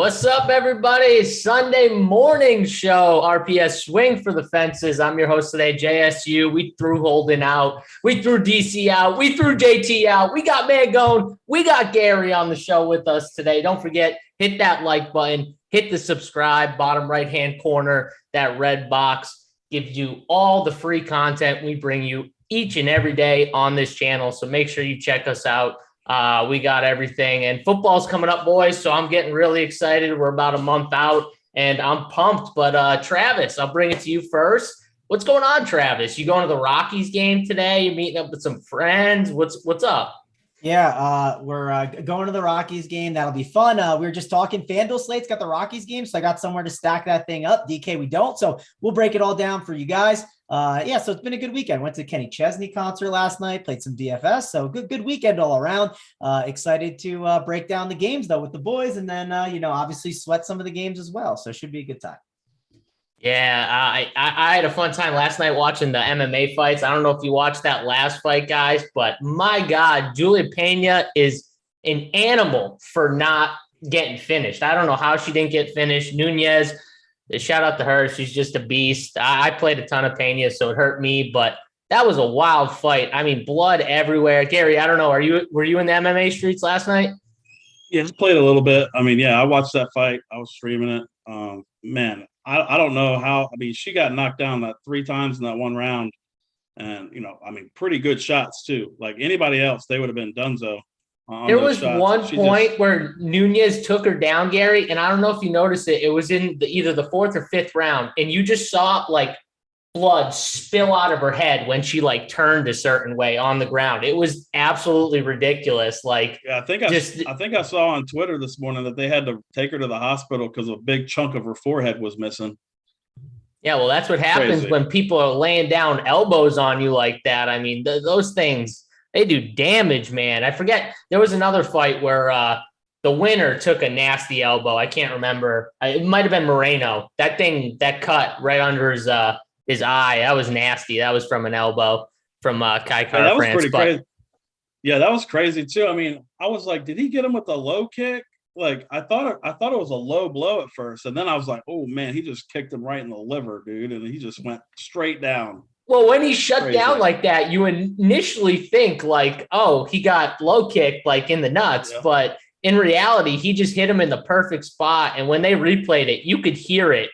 What's up, everybody? Sunday morning show, RPS Swing for the Fences. I'm your host today, JSU. We threw Holden out. We threw DC out. We threw JT out. We got Mangone. We got Gary on the show with us today. Don't forget, hit that like button. Hit the subscribe, bottom right-hand corner. That red box gives you all the free content we bring you each and every day on this channel. So make sure you check us out. We got everything, and football's coming up, boys. So I'm getting really excited. We're about a month out and I'm pumped, but Travis, I'll bring it to you first. What's going on, Travis? You going to the Rockies game today? You meeting up with some friends? What's up? Yeah, we're going to the Rockies game. That'll be fun. We were just talking. FanDuel slate's got the Rockies game, so I got somewhere to stack that thing up. DK, we don't. So we'll break it all down for you guys. Yeah, so it's been a good weekend. Went to Kenny Chesney concert last night, played some DFS. So good weekend all around. Excited to break down the games, though, with the boys. And then, obviously sweat some of the games as well. So it should be a good time. Yeah, I had a fun time last night watching the MMA fights. I don't know if you watched that last fight, guys, but my God, Julia Pena is an animal for not getting finished. I don't know how she didn't get finished. Nunez, shout out to her. She's just a beast. I played a ton of Pena, so it hurt me, but that was a wild fight. I mean, blood everywhere. Gary, I don't know. Were you in the MMA streets last night? Yeah, just played a little bit. I mean, yeah, I watched that fight. I was streaming it. Man, I don't know how. I mean, she got knocked down that 3 times in that one round. And, pretty good shots, too. Like anybody else, they would have been donezo. There was one point where Nunez took her down, Gary, and I don't know if you noticed it. It was in either the 4th or 5th round, and you just saw, blood spill out of her head when she turned a certain way on the ground. It was absolutely ridiculous. I think I saw on Twitter this morning that they had to take her to the hospital because a big chunk of her forehead was missing. Yeah, well, that's what happens when people are laying down elbows on you like that. I mean, those things, they do damage, man. I forget. There was another fight where the winner took a nasty elbow. I can't remember. It might have been Moreno. That cut right under his eye, that was nasty. That was from an elbow from Kai Car that was France. Pretty crazy. Yeah, that was crazy too. I mean, I was like, did he get him with a low kick? I thought it was a low blow at first, and then I was like, oh man, he just kicked him right in the liver, dude, and he just went straight down. Well, when he's shut down like that, you initially think oh, he got low kicked in the nuts, yeah. But in reality, he just hit him in the perfect spot, and when they replayed it, you could hear it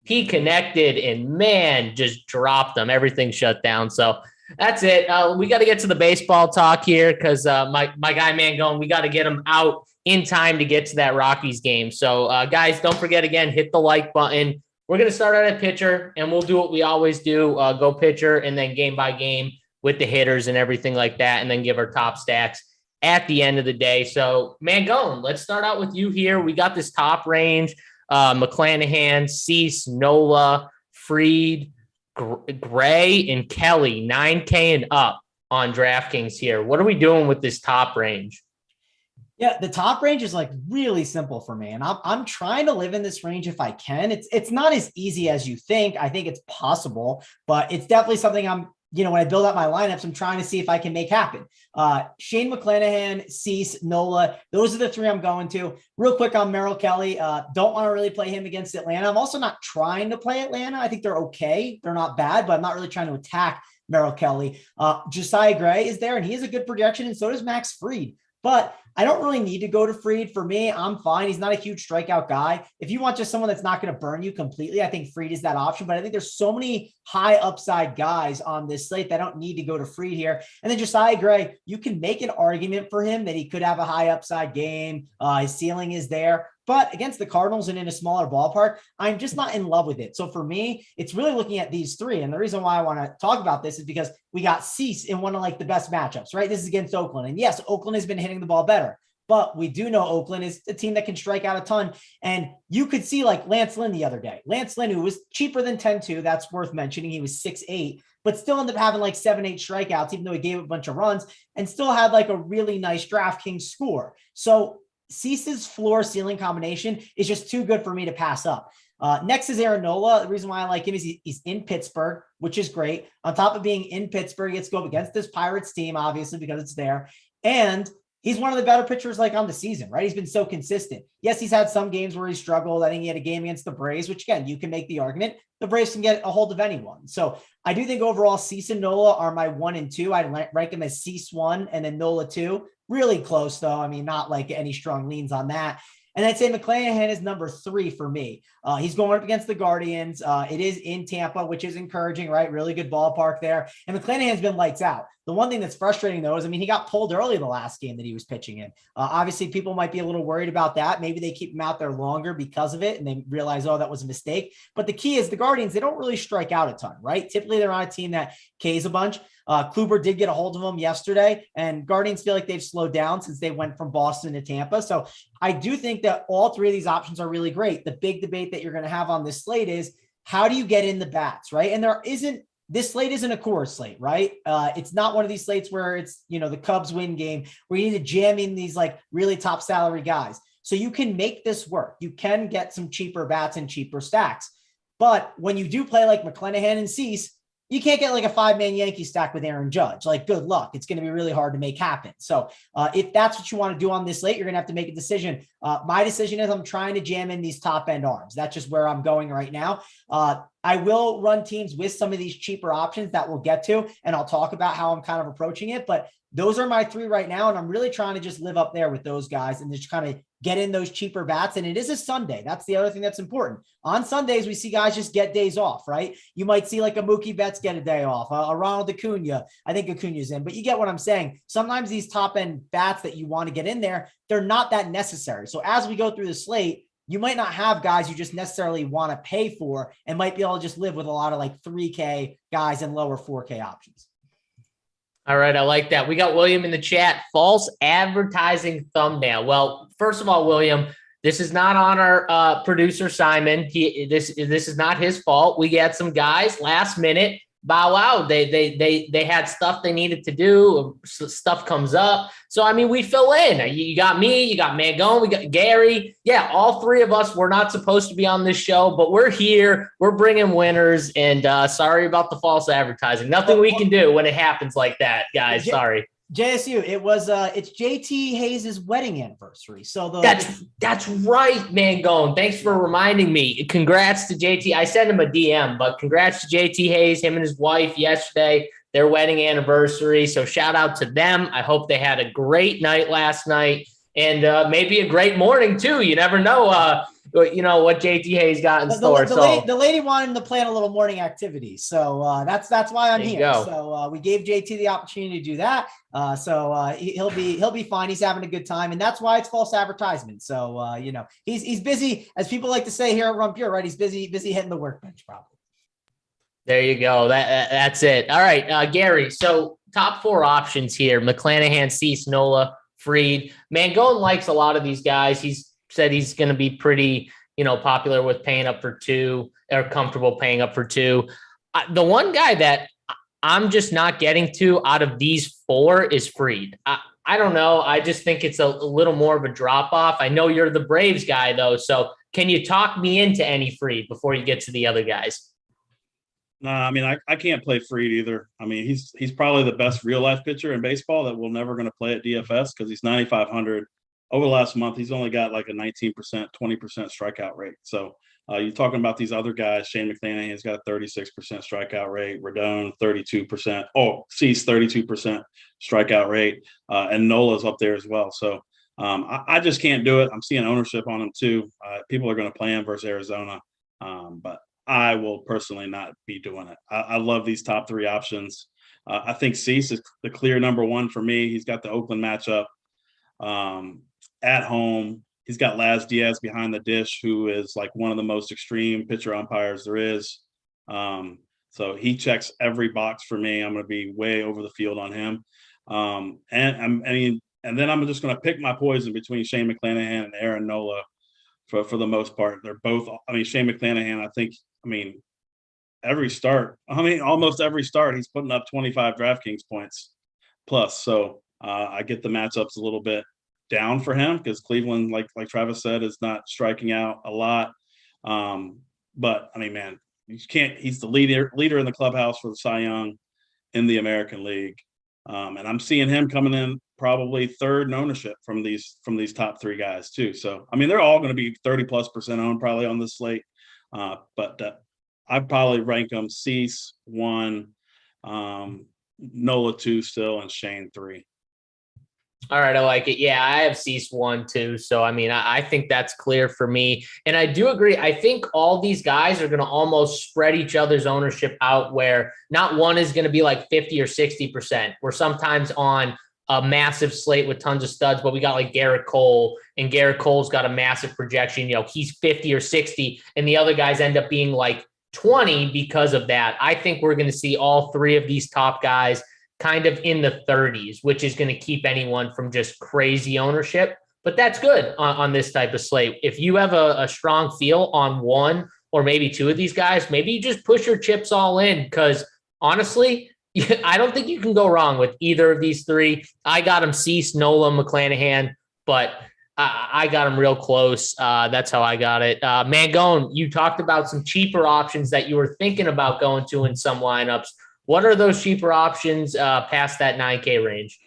he connected and, man, just dropped them. Everything shut down. So that's it. We got to get to the baseball talk here because my guy Mangone, we got to get him out in time to get to that Rockies game. So, guys, don't forget, again, hit the like button. We're going to start out at pitcher, and we'll do what we always do, go pitcher and then game by game with the hitters and everything like that, and then give our top stacks at the end of the day. So, Mangone, let's start out with you here. We got this top range. McClanahan, Cease, Nola, Fried, Gray, and Kelly, 9K and up on DraftKings here. What are we doing with this top range? Yeah, the top range is really simple for me, and I'm trying to live in this range if I can. It's not as easy as you think. I think it's possible, but it's definitely something when I build out my lineups, I'm trying to see if I can make happen. Shane McClanahan, Cease, Nola, those are the 3 I'm going to. Real quick on Merrill Kelly, don't want to really play him against Atlanta. I'm also not trying to play Atlanta. I think they're okay. They're not bad, but I'm not really trying to attack Merrill Kelly. Josiah Gray is there, and he has a good projection, and so does Max Fried. But I don't really need to go to Fried. For me, I'm fine. He's not a huge strikeout guy. If you want just someone that's not going to burn you completely, I think Fried is that option. But I think there's so many high upside guys on this slate that I don't need to go to Fried here. And then Josiah Gray, you can make an argument for him that he could have a high upside game. His ceiling is there. But against the Cardinals and in a smaller ballpark, I'm just not in love with it. So for me, it's really looking at these 3. And the reason why I want to talk about this is because we got Cease in one of the best matchups, right? This is against Oakland. And yes, Oakland has been hitting the ball better. But we do know Oakland is a team that can strike out a ton. And you could see Lance Lynn the other day. Lance Lynn, who was cheaper than 10-2, that's worth mentioning. He was 6'8", but still ended up having 7-8 strikeouts, even though he gave a bunch of runs, and still had a really nice DraftKings score. So Cease's floor ceiling combination is just too good for me to pass up. Next is Aaron Nola. The reason why I like him is he's in Pittsburgh, which is great. On top of being in Pittsburgh, he gets to go up against this Pirates team, obviously, because it's there. And he's one of the better pitchers like on the season, right? He's been so consistent. Yes, he's had some games where he struggled. I think he had a game against the Braves, which again, you can make the argument the Braves can get a hold of anyone. So I do think overall Cease and Nola are my 1 and 2. I'd rank him as Cease 1 and then Nola 2. Really close though. I mean, not like any strong leans on that. And I'd say McClanahan is number 3 for me. He's going up against the Guardians. It is in Tampa, which is encouraging, right? Really good ballpark there. And McClanahan's been lights out. The one thing that's frustrating, though, is, I mean, he got pulled early the last game that he was pitching in. Obviously, people might be a little worried about that. Maybe they keep him out there longer because of it, and they realize, oh, that was a mistake. But the key is the Guardians, they don't really strike out a ton, right? Typically, they're on a team that Ks a bunch. Kluber did get a hold of him yesterday, and Guardians feel like they've slowed down since they went from Boston to Tampa. So I do think that all 3 of these options are really great. The big debate that you're going to have on this slate is, how do you get in the bats, right? And this slate isn't a core slate, right? It's not one of these slates where it's, the Cubs win game where you need to jam in these like really top salary guys. So you can make this work. You can get some cheaper bats and cheaper stacks. But when you do play like McClanahan and Cease, you can't get like a 5-man Yankee stack with Aaron Judge. Like, good luck. It's going to be really hard to make happen. So if that's what you want to do on this slate, you're going to have to make a decision. My decision is I'm trying to jam in these top end arms. That's just where I'm going right now. I will run teams with some of these cheaper options that we'll get to, and I'll talk about how I'm kind of approaching it. But those are my 3 right now, and I'm really trying to just live up there with those guys and just kind of get in those cheaper bats. And it is a Sunday. That's the other thing that's important. On Sundays, we see guys just get days off, right? You might see like a Mookie Betts get a day off, a Ronald Acuna. I think Acuna's in, but you get what I'm saying. Sometimes these top end bats that you want to get in there, they're not that necessary. So as we go through the slate, you might not have guys you just necessarily want to pay for, and might be able to just live with a lot of like 3K guys and lower 4K options. All right, I like that. We got William in the chat. False advertising thumbnail. Well, first of all, William, this is not on our producer Simon. This is not his fault. We got some guys last minute bow out. They had stuff they needed to do. Stuff comes up. So I mean, we fill in. You got me. You got Mangone. We got Gary. Yeah, all 3 of us were not supposed to be on this show, but we're here. We're bringing winners. And sorry about the false advertising. Nothing we can do when it happens like that, guys. Sorry. JSU, it's JT Hayes' wedding anniversary. So that's right, Mangone. Thanks for reminding me. Congrats to JT. I sent him a DM, but congrats to JT Hayes, him and his wife yesterday, their wedding anniversary. So shout out to them. I hope they had a great night last night, and maybe a great morning too. You never know. What JT Hayes got in store. The lady wanted to plan a little morning activity. So that's why I'm here. So we gave JT the opportunity to do that. So he'll be fine. He's having a good time. And that's why it's false advertisement. So, he's busy, as people like to say here at Run Pure, right? He's busy hitting the workbench probably. There you go. That's it. All right, Gary. So top 4 options here: McClanahan, Cease, Nola, Fried. Mangone likes a lot of these guys. He's said he's going to be pretty, popular with paying up for 2, or comfortable paying up for 2. The one guy that I'm just not getting to out of these 4 is Fried. I don't know. I just think it's a little more of a drop off. I know you're the Braves guy though. So can you talk me into any Fried before you get to the other guys? Nah, I mean, I can't play Fried either. I mean, he's probably the best real life pitcher in baseball that we're never going to play at DFS because he's 9,500. Over the last month, he's only got like a 19%, 20% strikeout rate. So you're talking about these other guys. Shane McClanahan has got a 36% strikeout rate. Rodon, 32%. Oh, Cease, 32% strikeout rate. And Nola's up there as well. So I just can't do it. I'm seeing ownership on him too. People are going to play him versus Arizona. But I will personally not be doing it. I love these top 3 options. I think Cease is the clear number 1 for me. He's got the Oakland matchup. At home, he's got Laz Diaz behind the dish, who is like one of the most extreme pitcher umpires there is. So he checks every box for me. I'm going to be way over the field on him. And then I'm just going to pick my poison between Shane McClanahan and Aaron Nola for the most part. They're both, Shane McClanahan, almost every start, he's putting up 25 DraftKings points plus. So I get the matchups a little bit down for him because Cleveland, like Travis said, is not striking out a lot. But man, you can't. He's the leader in the clubhouse for the Cy Young in the American League. And I'm seeing him coming in probably third in ownership from these top three guys too. So, I mean, they're all going to be 30+% owned probably on this slate. But I'd probably rank them Cease 1, Nola 2 still, and Shane 3. All right, I like it. Yeah, I have Cease 1 too. So, I mean, I think that's clear for me. And I do agree. I think all these guys are going to almost spread each other's ownership out where not one is going to be like 50 or 60%. We're sometimes on a massive slate with tons of studs, but we got like Garrett Cole, and Garrett Cole's got a massive projection. You know, he's 50 or 60, and the other guys end up being like 20 because of that. I think we're going to see all three of these top guys kind of in the 30s, which is going to keep anyone from just crazy ownership. But that's good on this type of slate. If you have a strong feel on one or maybe two of these guys, maybe you just push your chips all in, because honestly, I don't think you can go wrong with either of these three. I got them Cease, Nola, McClanahan, but I got them real close. That's how I got it. Mangone, you talked about some cheaper options that you were thinking about going to in some lineups. What are those cheaper options past that 9K range?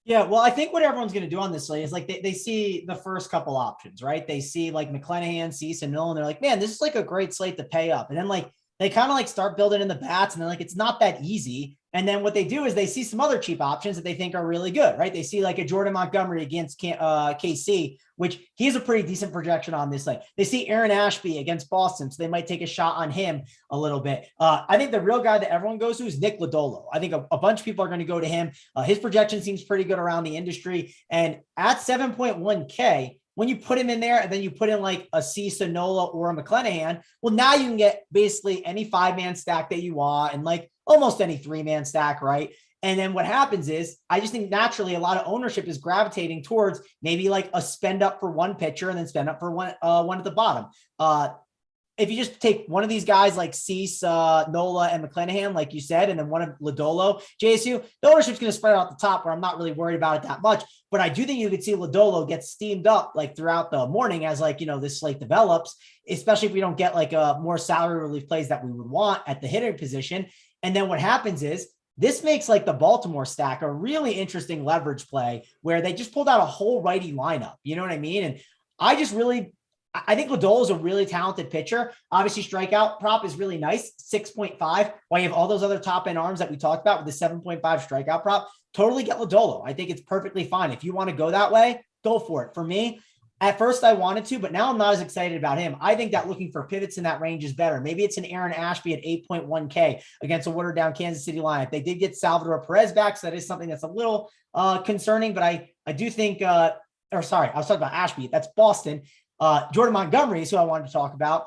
Yeah, well, I think what everyone's going to do on this slate is like they see the first couple options, right? They see like McClanahan, Cease, and Nolan. They're like, man, this is like a great slate to pay up. And then like they kind of like start building in the bats, and they're like, it's not that easy. And then what they do is they see some other cheap options that they think are really good, right? They see like a Jordan Montgomery against KC, which he's a pretty decent projection on this slate. They see Aaron Ashby against Boston, so they might take a shot on him a little bit. I think the real guy that everyone goes to is Nick Lodolo. I think a bunch of people are going to go to him. His projection seems pretty good around the industry. And at 7.1K, when you put him in there and then you put in like a Cease, a Nola, or a McClanahan, well, now you can get basically any 5-man stack that you want and like almost any 3-man stack, right? And then what happens is I just think naturally a lot of ownership is gravitating towards maybe like a spend up for one pitcher and then spend up for one at the bottom. If you just take one of these guys like Cease, Nola, and McClanahan, like you said, and then one of Lodolo, JSU, the ownership's going to spread out the top where I'm not really worried about it that much. But I do think you could see Lodolo get steamed up like throughout the morning as like, this slate develops, especially if we don't get like a more salary relief plays that we would want at the hitting position. And then what happens is this makes like the Baltimore stack a really interesting leverage play where they just pulled out a whole righty lineup. You know what I mean? And I think Lodolo is a really talented pitcher. Obviously, strikeout prop is really nice, 6.5. While you have all those other top end arms that we talked about with the 7.5 strikeout prop, totally get Lodolo. I think it's perfectly fine. If you want to go that way, go for it. For me, at first I wanted to, but now I'm not as excited about him. I think that looking for pivots in that range is better. Maybe it's an Aaron Ashby at 8.1K against a watered down Kansas City lineup. They did get Salvador Perez back, so that is something that's a little concerning, but I do think, I was talking about Ashby. That's Boston. Jordan Montgomery is who I wanted to talk about.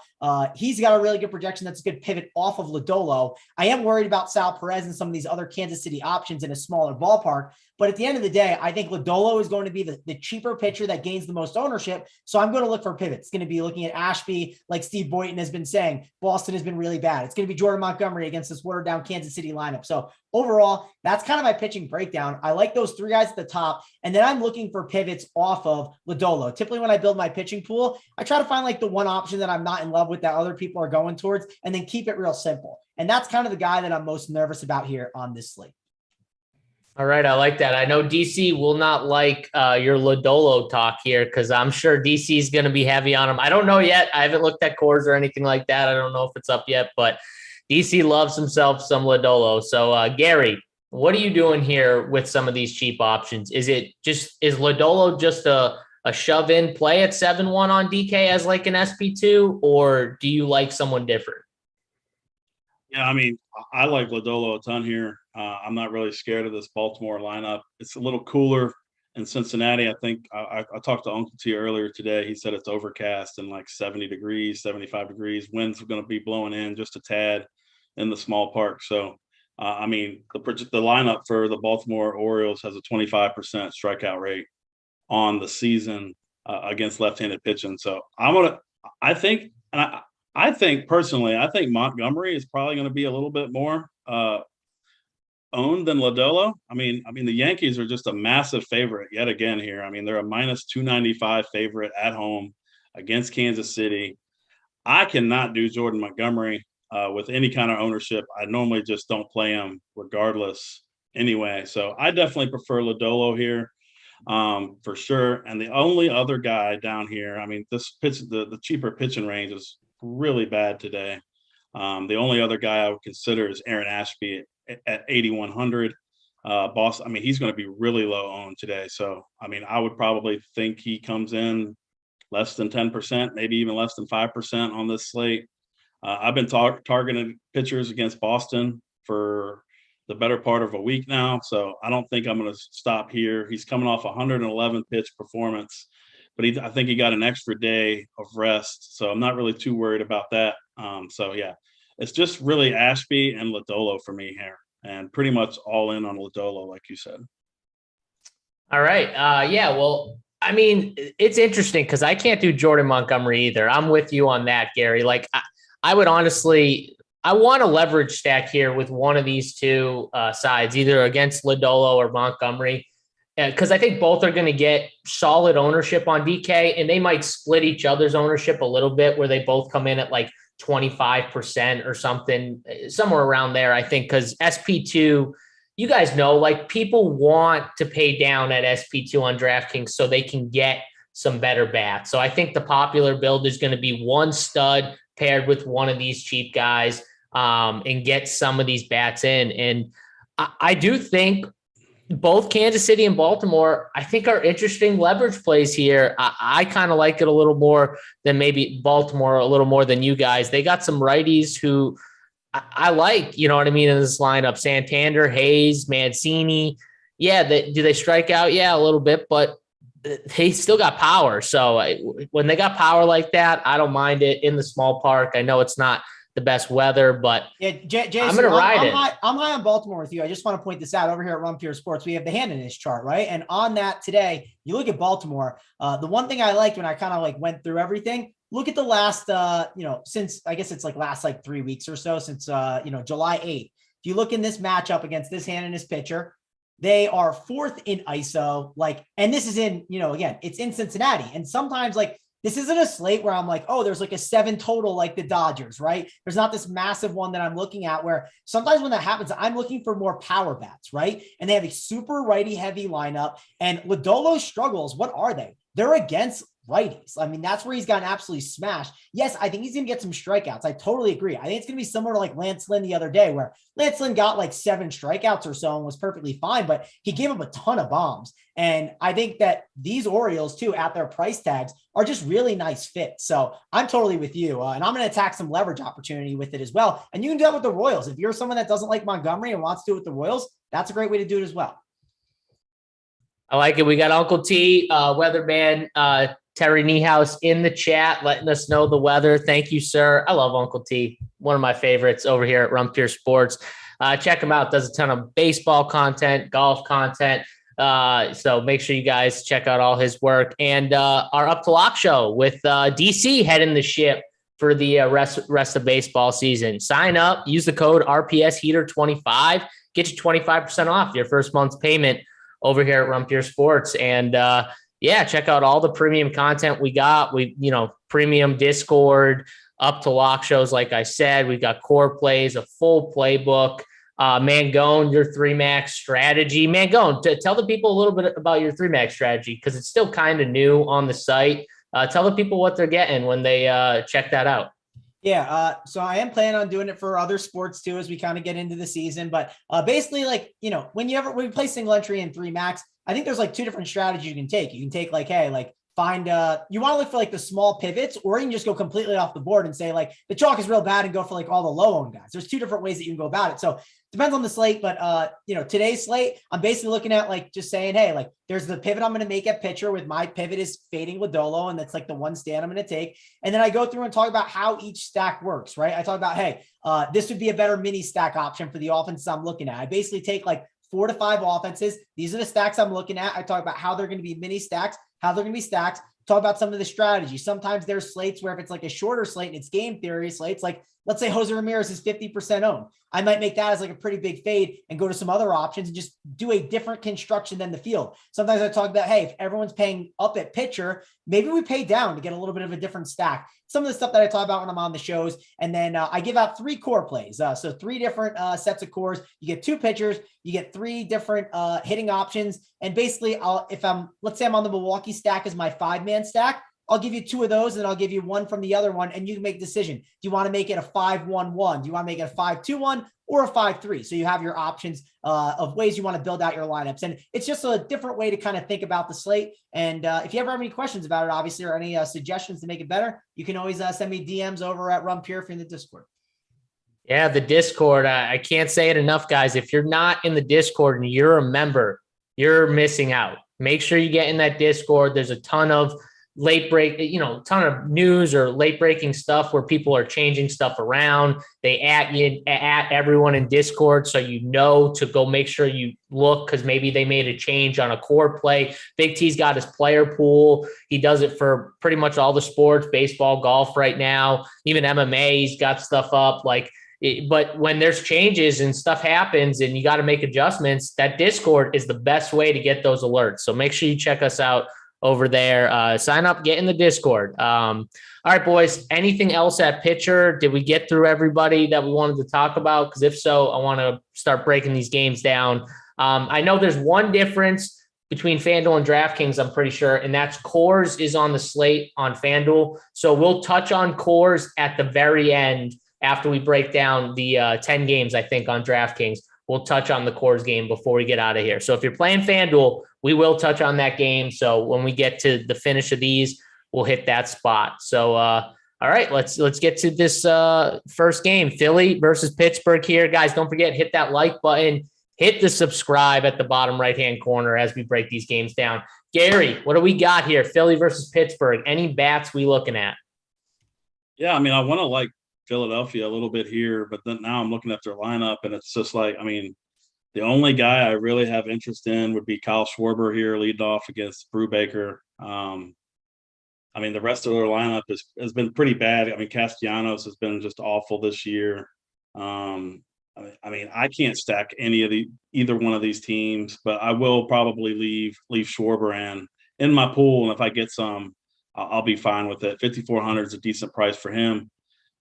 He's got a really good projection. That's a good pivot off of Lodolo. I am worried about Sal Perez and some of these other Kansas City options in a smaller ballpark. But at the end of the day, I think Lodolo is going to be the cheaper pitcher that gains the most ownership. So I'm going to look for pivots. It's going to be looking at Ashby, like Steve Boynton has been saying. Boston has been really bad. It's going to be Jordan Montgomery against this watered down Kansas City lineup. So overall, that's kind of my pitching breakdown. I like those three guys at the top. And then I'm looking for pivots off of Lodolo. Typically when I build my pitching pool, I try to find like the one option that I'm not in love with that other people are going towards, and then keep it real simple. And that's kind of the guy that I'm most nervous about here on this slate. All right, I like that. I know DC will not like your Lodolo talk here because I'm sure DC is going to be heavy on him. I don't know yet. I haven't looked at cores or anything like that. I don't know if it's up yet, but DC loves himself some Lodolo. So, Gary, what are you doing here with some of these cheap options? Is Lodolo just a shove-in play at 7-1 on DK as like an SP2, or do you like someone different? Yeah, I mean, I like Lodolo a ton here. I'm not really scared of this Baltimore lineup. It's a little cooler in Cincinnati. I think I talked to Uncle T earlier today. He said it's overcast and like 70 degrees, 75 degrees. Winds are going to be blowing in just a tad in the small park. So, I mean, the lineup for the Baltimore Orioles has a 25% strikeout rate on the season against left-handed pitching. So I think personally, Montgomery is probably going to be a little bit more owned than Lodolo. I mean, the Yankees are just a massive favorite yet again here. I mean, they're a minus 295 favorite at home against Kansas City. I cannot do Jordan Montgomery with any kind of ownership. I normally just don't play him regardless anyway. So I definitely prefer Lodolo here, for sure. And the only other guy down here, I mean, this pitch, the cheaper pitching range is really bad today. The only other guy I would consider is Aaron Ashby at 8,100. Boston, I mean, he's going to be really low owned today. So, I mean, I would probably think he comes in less than 10%, maybe even less than 5% on this slate. I've been targeting pitchers against Boston for the better part of a week now, so I don't think I'm going to stop here. He's coming off a 111 pitch performance, but I think he got an extra day of rest, so I'm not really too worried about that. So yeah, it's just really Ashby and Lodolo for me here, and pretty much all in on Lodolo, like you said. All right. Yeah. Well, I mean, it's interesting because I can't do Jordan Montgomery either. I'm with you on that, Gary. Like, I would honestly, I want to leverage stack here with one of these two sides, either against Lodolo or Montgomery, because I think both are going to get solid ownership on DK, and they might split each other's ownership a little bit where they both come in at like 25% or something, somewhere around there, I think, because SP2, you guys know, like people want to pay down at SP2 on DraftKings so they can get some better bats. So I think the popular build is going to be one stud paired with one of these cheap guys and get some of these bats in. And I do think both Kansas City and Baltimore, I think, are interesting leverage plays here. I kind of like it a little more than maybe Baltimore, a little more than you guys. They got some righties who I like, you know what I mean, in this lineup. Santander, Hayes, Mancini. Yeah, do they strike out? Yeah, a little bit, but they still got power. So when they got power like that, I don't mind it in the small park. I know it's not the best weather, but yeah, Jason, I'm going to ride it. I'm high on Baltimore with you. I just want to point this out over here at Run Pure Sports. We have the hand in this chart, right? And on that today, you look at Baltimore. The one thing I liked when I kind of like went through everything, look at the last, since I guess it's like last like 3 weeks or so, since, July 8th. If you look in this matchup against this hand and this pitcher, they are fourth in ISO, and this is in, again, it's in Cincinnati. And sometimes this isn't a slate where I'm like, oh, there's like a 7 total, like the Dodgers, right? There's not this massive one that I'm looking at where sometimes when that happens, I'm looking for more power bats, right? And they have a super righty heavy lineup, and Lodolo's struggles, what are they? They're against righties. I mean, that's where he's gotten absolutely smashed. Yes, I think he's going to get some strikeouts. I totally agree. I think it's going to be similar to like Lance Lynn the other day, where Lance Lynn got like 7 strikeouts or so and was perfectly fine, but he gave up a ton of bombs. And I think that these Orioles too, at their price tags, are just really nice fits. So I'm totally with you. And I'm going to attack some leverage opportunity with it as well. And you can do that with the Royals. If you're someone that doesn't like Montgomery and wants to do it with the Royals, that's a great way to do it as well. I like it. We got Uncle T, weatherman, Terry Niehaus in the chat, letting us know the weather. Thank you, sir. I love Uncle T. One of my favorites over here at Run Pure Sports. Check him out. Does a ton of baseball content, golf content. So make sure you guys check out all his work. And our Up to Lock show with DC heading the ship for the rest of baseball season. Sign up, use the code RPS Heater 25, get you 25% off your first month's payment over here at Run Pure Sports. And check out all the premium content we got. Premium Discord, Up to Lock shows. Like I said, we've got core plays, a full playbook. Mangone, your 3-max strategy. Mangone, tell the people a little bit about your 3-max strategy, because it's still kind of new on the site. Tell the people what they're getting when they check that out. Yeah. So I am planning on doing it for other sports too, as we kind of get into the season. But basically, when you play single entry and 3-max, I think there's like 2 different strategies you can take. You can take find you want to look for like the small pivots, or you can just go completely off the board and say like the chalk is real bad and go for like all the low owned guys. There's 2 different ways that you can go about it. So depends on the slate, but today's slate, I'm basically looking at like just saying, hey, like there's the pivot I'm going to make at pitcher with my pivot is fading Lodolo, and that's like the one stand I'm going to take. And then I go through and talk about how each stack works, right? I talk about, hey, this would be a better mini stack option for the offense I'm looking at. I basically take like 4 to 5 offenses. These are the stacks I'm looking at. I talk about how they're going to be mini stacks, how they're going to be stacks. Talk about some of the strategies. Sometimes there's slates where if it's like a shorter slate and it's game theory slates, like let's say Jose Ramirez is 50% owned. I might make that as like a pretty big fade and go to some other options and just do a different construction than the field. Sometimes I talk about, hey, if everyone's paying up at pitcher, maybe we pay down to get a little bit of a different stack. Some of the stuff that I talk about when I'm on the shows. And then I give out 3 core plays. So 3 different sets of cores. You get 2 pitchers, you get 3 different hitting options. And basically let's say I'm on the Milwaukee stack as my 5-man stack, I'll give you 2 of those and I'll give you 1 from the other one. And you can make a decision. Do you want to make it a 5-1-1? Do you want to make it a 5-2-1 or a 5-3? So you have your options of ways you want to build out your lineups. And it's just a different way to kind of think about the slate. And if you ever have any questions about it, obviously, or any suggestions to make it better, you can always send me DMs over at Rum Pure in the Discord. Yeah, the Discord. I can't say it enough, guys. If you're not in the Discord and you're a member, you're missing out. Make sure you get in that Discord. There's a ton of ton of news or late breaking stuff where people are changing stuff around. They at everyone in Discord. So, to go make sure you look, because maybe they made a change on a core play. Big T's got his player pool. He does it for pretty much all the sports, baseball, golf right now, even MMA. He's got stuff up but when there's changes and stuff happens and you got to make adjustments, that Discord is the best way to get those alerts. So make sure you check us out over there. Sign up, get in the Discord. All right, boys, anything else at pitcher? Did we get through everybody that we wanted to talk about? Because if so, I want to start breaking these games down. I know there's one difference between FanDuel and DraftKings, I'm pretty sure, and that's cores is on the slate on FanDuel. So we'll touch on cores at the very end after we break down the 10 games, I think, on DraftKings. We'll touch on the cores game before we get out of here. So if you're playing FanDuel, we will touch on that game. So when we get to the finish of these, we'll hit that spot. So, all right, let's get to this first game, Philly versus Pittsburgh here. Guys, don't forget, hit that like button, hit the subscribe at the bottom right-hand corner as we break these games down. Gary, what do we got here? Philly versus Pittsburgh. Any bats we looking at? Yeah, I want to like Philadelphia a little bit here, but then now I'm looking at their lineup and it's just like, the only guy I really have interest in would be Kyle Schwarber here, leading off against Brubaker. The rest of their lineup has been pretty bad. Castellanos has been just awful this year. I can't stack either one of these teams, but I will probably leave Schwarber in my pool, and if I get some, I'll be fine with it. 5,400 is a decent price for him.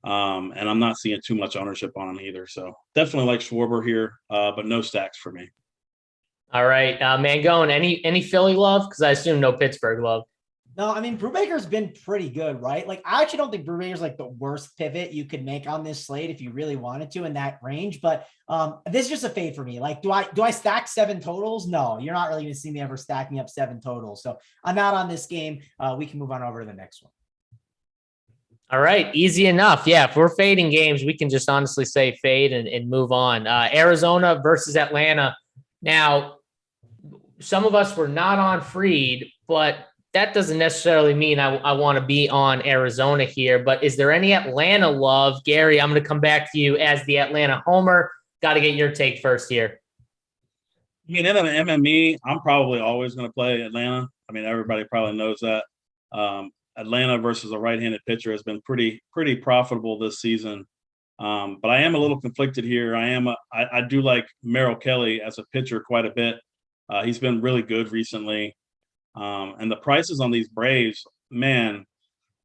And I'm not seeing too much ownership on him either. So definitely like Schwarber here, but no stacks for me. All right, Mangone, any Philly love? Because I assume no Pittsburgh love. No, Brubaker's been pretty good, right? Like, I actually don't think Brubaker's like the worst pivot you could make on this slate if you really wanted to in that range. But this is just a fade for me. Like, do I stack 7 totals? No, you're not really going to see me ever stacking up 7 totals. So I'm out on this game. We can move on over to the next one. All right. Easy enough. Yeah. If we're fading games, we can just honestly say fade and move on. Arizona versus Atlanta. Now, some of us were not on Fried, but that doesn't necessarily mean I want to be on Arizona here. But is there any Atlanta love? Gary, I'm going to come back to you as the Atlanta homer. Got to get your take first here. In an MME, I'm probably always going to play Atlanta. Everybody probably knows that. Atlanta versus a right-handed pitcher has been pretty profitable this season. But I am a little conflicted here. I do like Merrill Kelly as a pitcher quite a bit. He's been really good recently. And the prices on these Braves, man,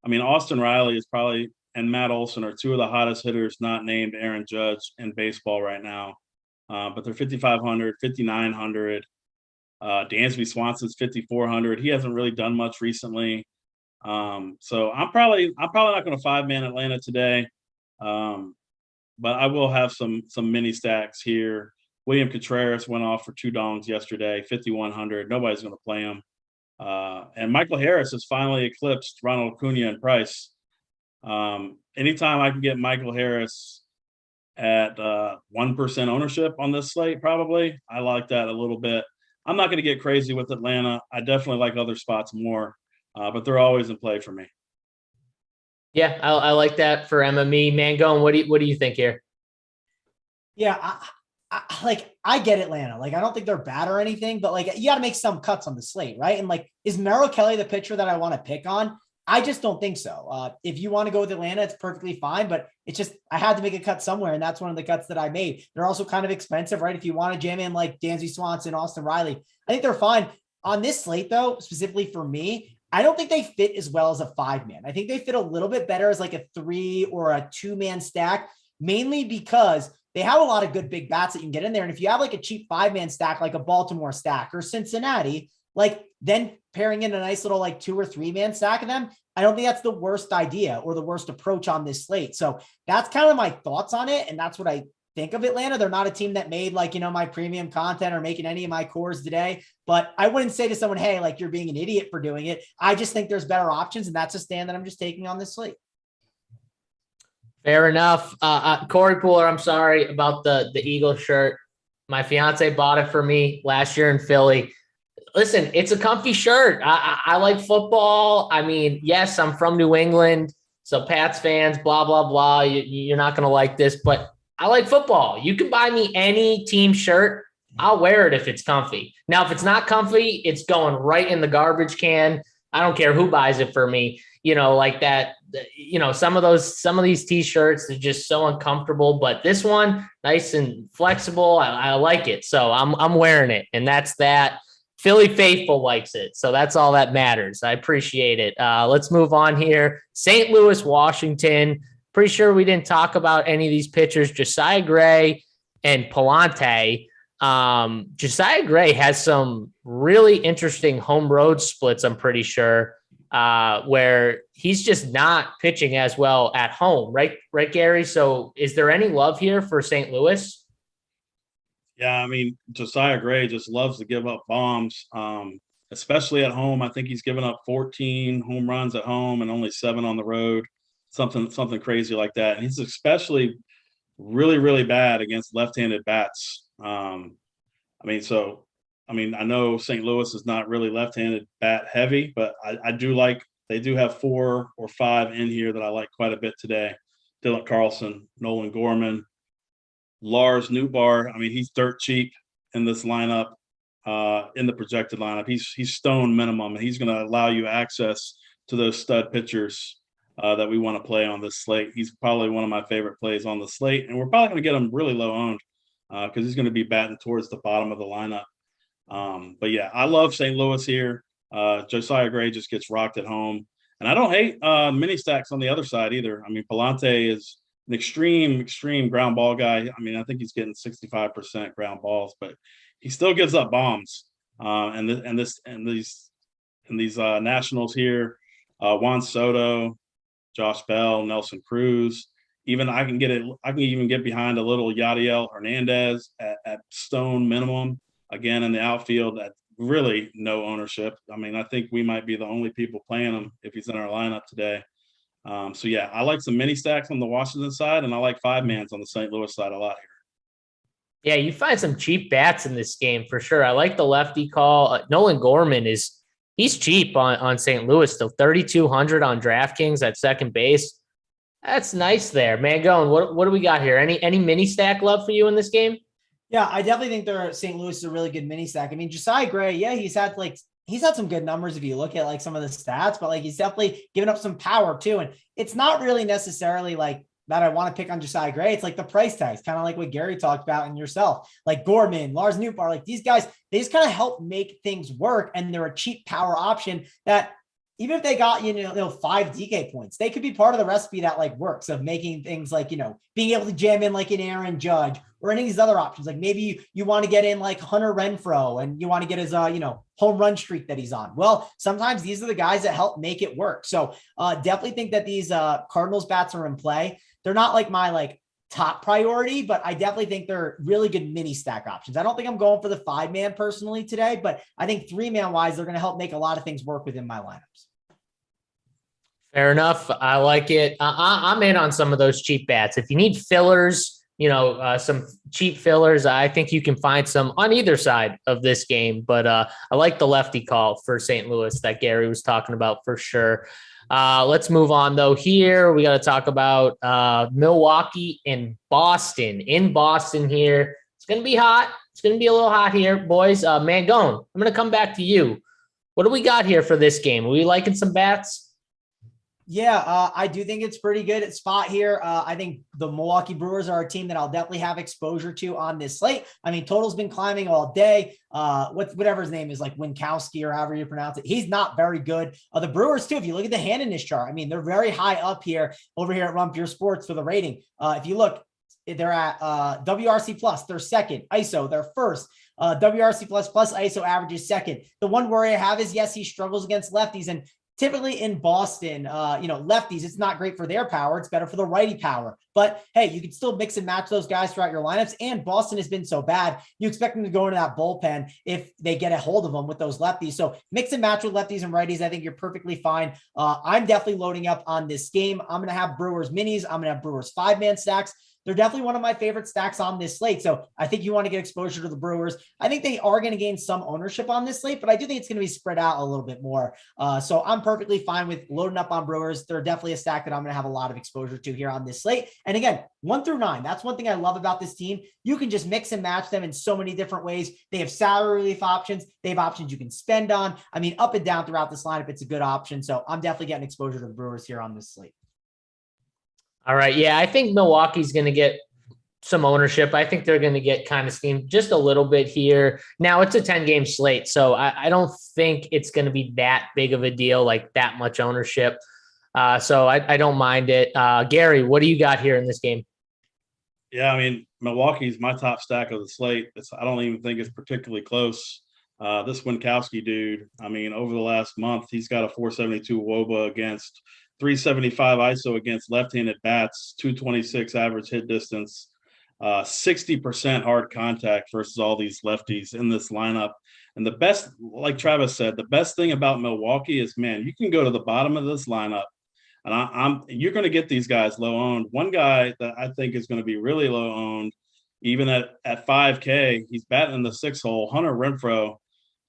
Austin Riley is probably and Matt Olson are 2 of the hottest hitters not named Aaron Judge in baseball right now. But they're 5,500, 5,900. Dansby Swanson's 5,400. He hasn't really done much recently. So I'm probably not going to 5-man Atlanta today. But I will have some mini stacks here. William Contreras went off for 2 dongs yesterday, 5,100. Nobody's going to play him. And Michael Harris has finally eclipsed Ronald Acuna in price. Anytime I can get Michael Harris at 1% ownership on this slate, probably, I like that a little bit. I'm not going to get crazy with Atlanta. I definitely like other spots more. But they're always in play for me. Yeah, I like that for MME. Mangone, what do you think here? Yeah, I get Atlanta. Like, I don't think they're bad or anything, but like, you got to make some cuts on the slate, right? And like, is Merrill Kelly the pitcher that I want to pick on? I just don't think so. If you want to go with Atlanta, it's perfectly fine, but it's just, I had to make a cut somewhere. And that's one of the cuts that I made. They're also kind of expensive, right? If you want to jam in like Dansby Swanson, Austin Riley, I think they're fine. On this slate though, specifically for me, I don't think they fit as well as a 5-man. I think they fit a little bit better as like a 3 or a 2-man stack, mainly because they have a lot of good big bats that you can get in there. And if you have like a cheap 5-man stack, like a Baltimore stack or Cincinnati, like then pairing in a nice little like 2 or 3-man stack of them, I don't think that's the worst idea or the worst approach on this slate. So that's kind of my thoughts on it. And that's what I think of Atlanta. They're not a team that made like, my premium content or making any of my cores today, but I wouldn't say to someone, hey, like you're being an idiot for doing it. I just think there's better options. And that's a stand that I'm just taking on this slate. Fair enough. Corey Pooler, I'm sorry about the Eagle shirt. My fiance bought it for me last year in Philly. Listen, it's a comfy shirt. I like football. I mean, yes, I'm from New England, so Pats fans, blah, blah, blah. You're not going to like this, but I like football. You can buy me any team shirt. I'll wear it if it's comfy. Now, if it's not comfy, it's going right in the garbage can. I don't care who buys it for me. Like that, some of these t-shirts are just so uncomfortable, but this one, nice and flexible. I like it. So I'm wearing it, and that's that. Philly faithful likes it. So that's all that matters. I appreciate it. Let's move on here. St. Louis, Washington. Pretty sure we didn't talk about any of these pitchers. Josiah Gray and Palante. Josiah Gray has some really interesting home road splits, I'm pretty sure, where he's just not pitching as well at home. Right, Gary? So is there any love here for St. Louis? Yeah, I mean, Josiah Gray just loves to give up bombs, especially at home. I think he's given up 14 home runs at home and only 7 on the road, something crazy like that. And he's especially really, really bad against left-handed bats. I know St. Louis is not really left-handed bat heavy, but I do like, they do have 4 or 5 in here that I like quite a bit today. Dylan Carlson, Nolan Gorman, Lars Nootbaar. I mean, he's dirt cheap in this lineup, in the projected lineup. He's stone minimum, and he's going to allow you access to those stud pitchers that we want to play on this slate. He's probably one of my favorite plays on the slate, and we're probably going to get him really low owned because he's going to be batting towards the bottom of the lineup. But yeah, I love St. Louis here. Josiah Gray just gets rocked at home, and I don't hate mini stacks on the other side either. I mean, Palante is an extreme ground ball guy. I mean, I think he's getting 65% ground balls, but he still gives up bombs. And these Nationals here, Juan Soto, Josh Bell, Nelson Cruz. Even I can even get behind a little Yadiel Hernandez at stone minimum. Again, in the outfield at really no ownership. I mean, I think we might be the only people playing him if he's in our lineup today. So yeah, I like some mini stacks on the Washington side, and I like 5-mans on the St. Louis side a lot here. Yeah, you find some cheap bats in this game for sure. I like the lefty call. Nolan Gorman he's cheap on St. Louis, still 3,200 on DraftKings at second base. That's nice there, man. What do we got here? Any mini stack love for you in this game? Yeah, I definitely think St. Louis is a really good mini stack. I mean, Josiah Gray, yeah, he's had some good numbers if you look at like some of the stats, but like he's definitely given up some power too. And it's not really necessarily like that I want to pick on Josiah Gray. It's like the price tags, kind of like what Gary talked about and yourself, like Gorman, Lars Nootbaar, like these guys, they just kind of help make things work. And they're a cheap power option that even if they got, 5 DK points, they could be part of the recipe that like works of making things like, being able to jam in like an Aaron Judge or any of these other options. Like maybe you want to get in like Hunter Renfroe and you want to get his, home run streak that he's on. Well, sometimes these are the guys that help make it work. So definitely think that these Cardinals bats are in play. They're not like my top priority, but I definitely think they're really good mini stack options. I don't think I'm going for the 5-man personally today, but I think 3-man wise, they're going to help make a lot of things work within my lineups. Fair enough. I like it. I'm in on some of those cheap bats. If you need fillers, some cheap fillers, I think you can find some on either side of this game. But I like the lefty call for St. Louis that Gary was talking about for sure. Let's move on, though. Here, we got to talk about Milwaukee and Boston. In Boston here, it's going to be hot. It's going to be a little hot here, boys. Mangone, I'm going to come back to you. What do we got here for this game? Are we liking some bats? Yeah, I do think it's pretty good spot here. I think the Milwaukee Brewers are a team that I'll definitely have exposure to on this slate. I mean, total's been climbing all day. Whatever his name is, like Winkowski or however you pronounce it, he's not very good. The Brewers too, if you look at the hand in this chart, I mean, they're very high up here over here at Run Pure Sports for the rating. If you look, they're at WRC plus, they're second. ISO, they're first. WRC plus ISO average is second. The one worry I have is, yes, he struggles against lefties, and typically in Boston, lefties, it's not great for their power. It's better for the righty power. But hey, you can still mix and match those guys throughout your lineups. And Boston has been so bad, you expect them to go into that bullpen if they get a hold of them with those lefties. So mix and match with lefties and righties. I think you're perfectly fine. I'm definitely loading up on this game. I'm going to have Brewers minis. I'm going to have Brewers 5-man stacks. They're definitely one of my favorite stacks on this slate. So I think you want to get exposure to the Brewers. I think they are going to gain some ownership on this slate, but I do think it's going to be spread out a little bit more. So I'm perfectly fine with loading up on Brewers. They're definitely a stack that I'm going to have a lot of exposure to here on this slate. And again, 1 through 9, that's one thing I love about this team. You can just mix and match them in so many different ways. They have salary relief options. They have options you can spend on. I mean, up and down throughout this lineup, it's a good option. So I'm definitely getting exposure to the Brewers here on this slate. All right. Yeah, I think Milwaukee's going to get some ownership. I think they're going to get kind of steamed just a little bit here. Now it's a 10-game slate, so I don't think it's going to be that big of a deal, like that much ownership. So I don't mind it. Gary, what do you got here in this game? Yeah, I mean, Milwaukee's my top stack of the slate. I don't even think it's particularly close. This Winkowski dude, I mean, over the last month, he's got a 472 WOBA against 375 ISO against left-handed bats, 226 average hit distance. 60% hard contact versus all these lefties in this lineup. And the best, like Travis said, the best thing about Milwaukee is, man, you can go to the bottom of this lineup and you're going to get these guys low owned. One guy that I think is going to be really low owned, even at 5K, he's batting in the 6 hole, Hunter Renfroe.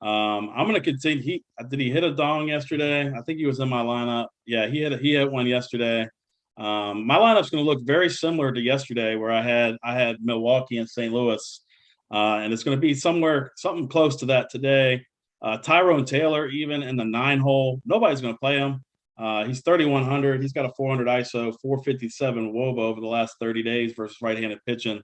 I'm going to continue. Did he hit a dong yesterday? I think he was in my lineup. Yeah, he hit one yesterday. My lineup's going to look very similar to yesterday, where I had Milwaukee and St. Louis, and it's going to be something close to that today. Tyrone Taylor, even in the 9 hole, nobody's going to play him. He's 3,100. He's got a 400 ISO, 457 WOBA over the last 30 days versus right-handed pitching.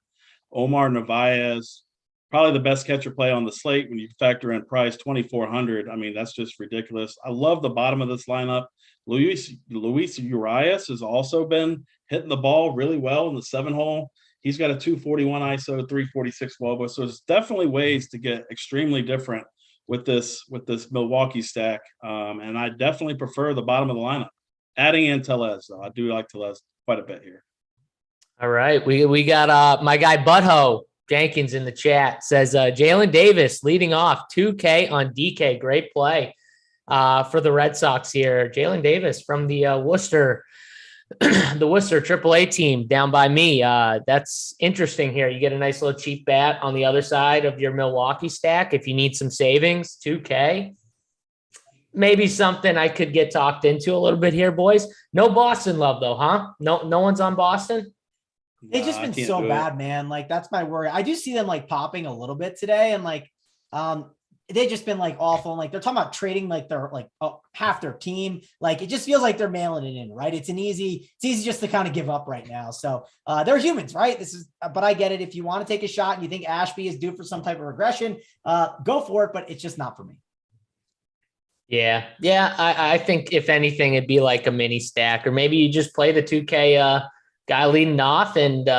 Omar Narvaez, probably the best catcher play on the slate when you factor in price, 2,400. I mean, that's just ridiculous. I love the bottom of this lineup. Luis Urias has also been hitting the ball really well in the 7 hole. He's got a 241 ISO, 346 WOBA. So there's definitely ways to get extremely different with this Milwaukee stack. And I definitely prefer the bottom of the lineup. Adding in Tellez, though. I do like Tellez quite a bit here. All right. We got my guy Butthole Jenkins in the chat says Jalen Davis leading off 2K on DK. Great play for the Red Sox here. Jalen Davis from the Worcester AAA team down by me. That's interesting here. You get a nice little cheap bat on the other side of your Milwaukee stack. If you need some savings, 2K, maybe something I could get talked into a little bit here, boys. No Boston love though, huh? No one's on Boston. They've just been so bad, man. Like, that's my worry. I do see them like popping a little bit today, and like, they've just been like awful. And like, they're talking about trading like their half their team. Like, it just feels like they're mailing it in, right? It's easy just to kind of give up right now. So they're humans, right? But I get it. If you want to take a shot and you think Ashby is due for some type of regression, go for it. But it's just not for me. Yeah. I think if anything, it'd be like a mini stack, or maybe you just play the 2K guy leading off and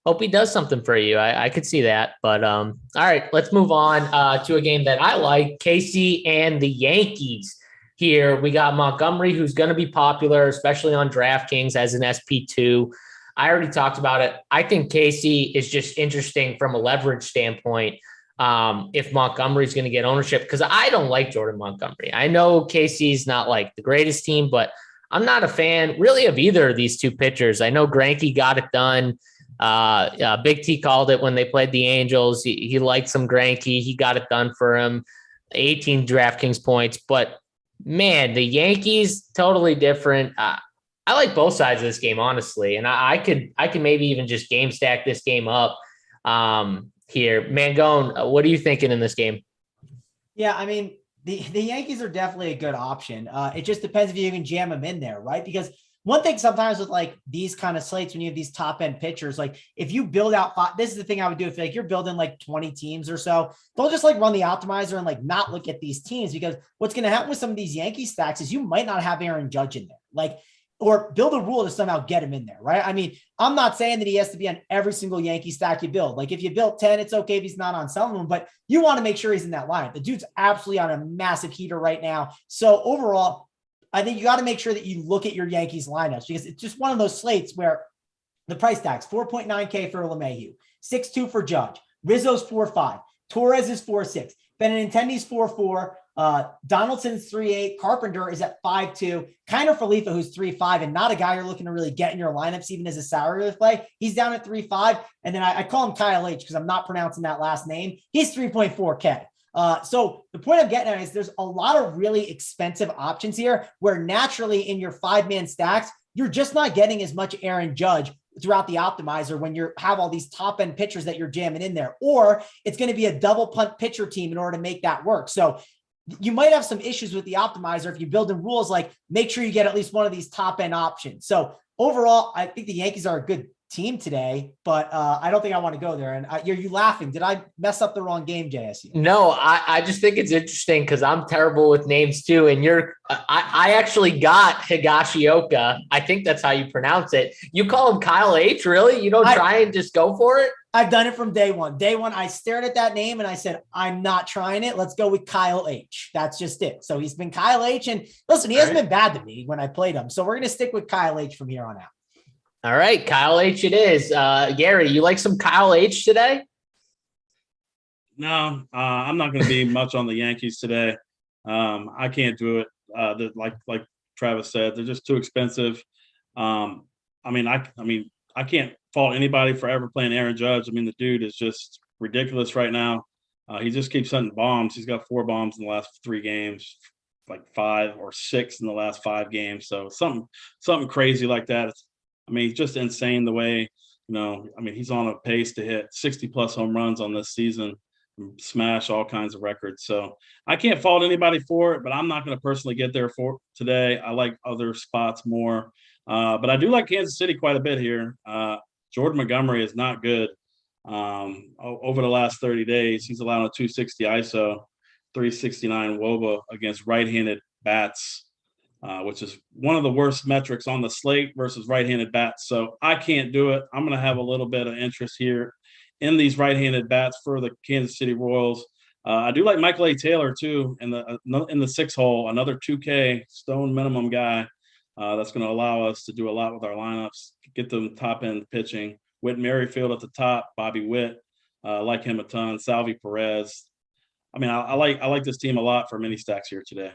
hope he does something for you. I could see that. But all right, let's move on to a game that I like, KC and the Yankees. Here we got Montgomery, who's going to be popular, especially on DraftKings as an SP2. I already talked about it. I think KC is just interesting from a leverage standpoint. If Montgomery's going to get ownership, because I don't like Jordan Montgomery. I know KC's not like the greatest team, but I'm not a fan really of either of these two pitchers. I know Greinke got it done. Big T called it when they played the Angels. He liked some Greinke. He got it done for him. 18 DraftKings points. But, man, the Yankees, totally different. I like both sides of this game, honestly. And I could maybe even just game stack this game up here. Mangone, what are you thinking in this game? Yeah, I mean, the Yankees are definitely a good option. It just depends if you can jam them in there, right? Because one thing sometimes with like these kind of slates, when you have these top end pitchers, like if you build out this is the thing I would do if like you're building like 20 teams or so, don't just like run the optimizer and like not look at these teams, because what's going to happen with some of these Yankee stacks is you might not have Aaron Judge in there, like, or build a rule to somehow get him in there, right? I mean, I'm not saying that he has to be on every single Yankee stack you build. Like if you built 10, it's okay if he's not on some of them, but you want to make sure he's in that lineup. The dude's absolutely on a massive heater right now. So overall, I think you got to make sure that you look at your Yankees lineups, because it's just one of those slates where the price tags 4.9K for LeMahieu, 6.2 for Judge, Rizzo's 4.5, Torres is 4.6, Benintendi's 4.4, Donaldson's 3.8, Carpenter is at 5.2, Kiner Falefa, who's 3.5, and not a guy you're looking to really get in your lineups even as a salary play. He's down at 3.5, and then I call him Kyle H because I'm not pronouncing that last name. He's 3.4K. So the point I'm getting at is there's a lot of really expensive options here where naturally in your 5-man stacks, you're just not getting as much Aaron Judge throughout the optimizer when you have all these top end pitchers that you're jamming in there, or it's going to be a double punt pitcher team in order to make that work. So you might have some issues with the optimizer if you build in rules like make sure you get at least one of these top end options. So overall, I think the Yankees are a good team today, but I don't think I want to go there. And you laughing? Did I mess up the wrong game, JSU? No, I just think it's interesting because I'm terrible with names too. And I actually got Higashioka. I think that's how you pronounce it. You call him Kyle H. Really? You don't try and just go for it? I've done it from day one. Day one, I stared at that name and I said, I'm not trying it. Let's go with Kyle H. That's just it. So he's been Kyle H. And listen, he hasn't been bad to me when I played him. So we're going to stick with Kyle H. from here on out. All right, Kyle H. it is. Gary, you like some Kyle H. today? No, I'm not going to be much on the Yankees today. I can't do it. Like Travis said, they're just too expensive. I can't fault anybody for ever playing Aaron Judge. I mean, the dude is just ridiculous right now. He just keeps hitting bombs. He's got 4 bombs in the last 3 games, like 5 or 6 in the last 5 games. So something crazy like that. He's just insane the way, he's on a pace to hit 60+ home runs on this season, and smash all kinds of records. So I can't fault anybody for it, but I'm not going to personally get there for today. I like other spots more. But I do like Kansas City quite a bit here. Jordan Montgomery is not good. Over the last 30 days, he's allowed a 260 ISO, 369 WOBA against right-handed bats, which is one of the worst metrics on the slate versus right-handed bats. So I can't do it. I'm going to have a little bit of interest here in these right-handed bats for the Kansas City Royals. I do like Michael A. Taylor too in the 6 hole, another 2K stone minimum guy that's going to allow us to do a lot with our lineups, get them top end pitching. Whit Merrifield at the top, Bobby Witt, like him a ton. Salvi Perez. I like this team a lot for mini stacks here today.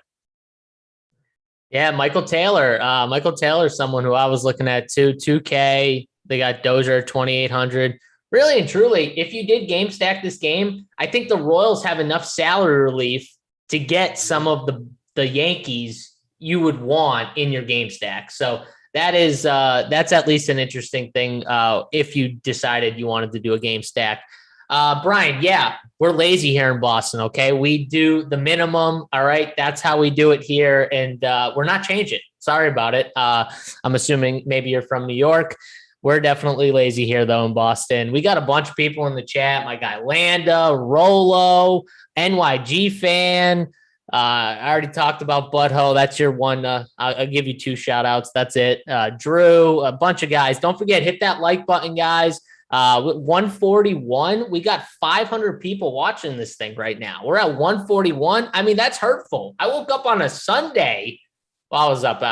Yeah, Michael Taylor. Michael Taylor is someone who I was looking at too. 2K. They got Dozier 2,800. Really and truly, if you did game stack this game, I think the Royals have enough salary relief to get some of the Yankees you would want in your game stack. So that's at least an interesting thing if you decided you wanted to do a game stack. Brian, yeah, we're lazy here in Boston, okay? We do the minimum, all right? That's how we do it here, and we're not changing. Sorry about it. I'm assuming maybe you're from New York. We're definitely lazy here, though, in Boston. We got a bunch of people in the chat. My guy Landa, Rolo, NYG fan. I already talked about Butthole. That's your one. I'll give you 2 shout-outs. That's it. Drew, a bunch of guys. Don't forget, hit that like button, guys. 141. We got 500 people watching this thing right now. We're at 141. That's hurtful. I woke up on a Sunday. Well, I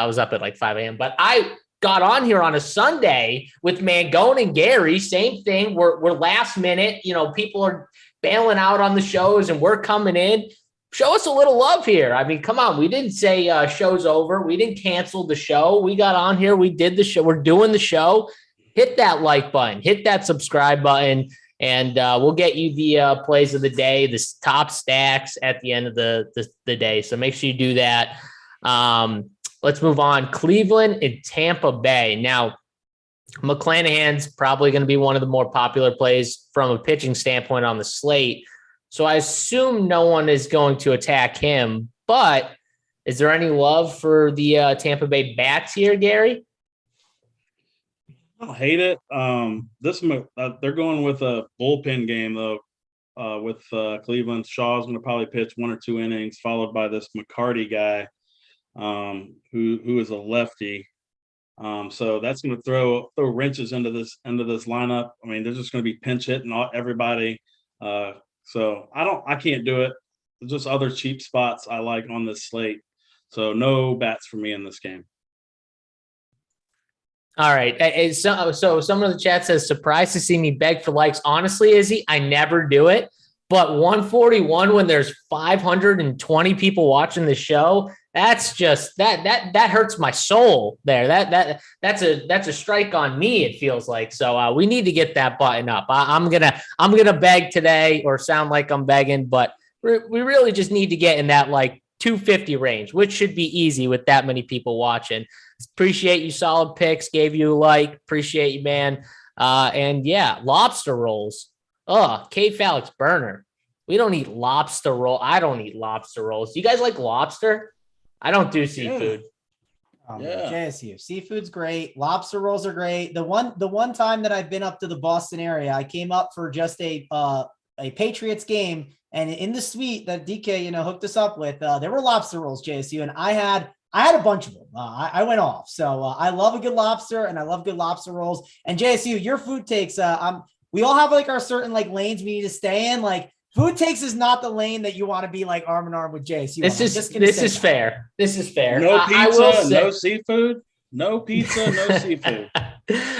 was up at like 5 a.m., but I got on here on a Sunday with Mangone and Gary. Same thing. We're last minute. People are bailing out on the shows and we're coming in. Show us a little love here. Come on. We didn't say show's over. We didn't cancel the show. We got on here. We did the show. We're doing the show. Hit that like button, hit that subscribe button, and we'll get you the plays of the day, the top stacks at the end of the day. So make sure you do that. Let's move on. Cleveland and Tampa Bay. Now, McClanahan's probably going to be one of the more popular plays from a pitching standpoint on the slate. So I assume no one is going to attack him, but is there any love for the Tampa Bay Bats here, Gary? I don't hate it. They're going with a bullpen game though. With Cleveland, Shaw's going to probably pitch 1 or 2 innings, followed by this McCarty guy, who is a lefty. So that's going to throw wrenches into this lineup. I mean, they're just going to be pinch hitting everybody. So I can't do it. There's just other cheap spots I like on this slate. So no bats for me in this game. All right. So someone in the chat says, surprised to see me beg for likes. Honestly, Izzy, I never do it. But 141 when there's 520 people watching the show, that's just that hurts my soul there. That's a strike on me, it feels like. So we need to get that button up. I'm gonna beg today or sound like I'm begging, but we really just need to get in that like 250 range, which should be easy with that many people watching. Appreciate you, solid picks, gave you a like, appreciate you, man. And yeah, lobster rolls. K-Falix burner. We don't eat lobster roll. I don't eat lobster rolls. Do you guys like lobster? I don't do seafood. Yeah. JSU seafood's great. Lobster rolls are great. The one time that I've been up to the Boston area, I came up for just a Patriots game, and in the suite that DK hooked us up with, there were lobster rolls, JSU, and I had a bunch of them. I went off. So I love a good lobster, and I love good lobster rolls. And JSU, your food takes. We all have like our certain like lanes we need to stay in. Like food takes is not the lane that you want to be like arm in arm with JSU. This is fair. This is fair. No pizza, no seafood. No pizza, no seafood.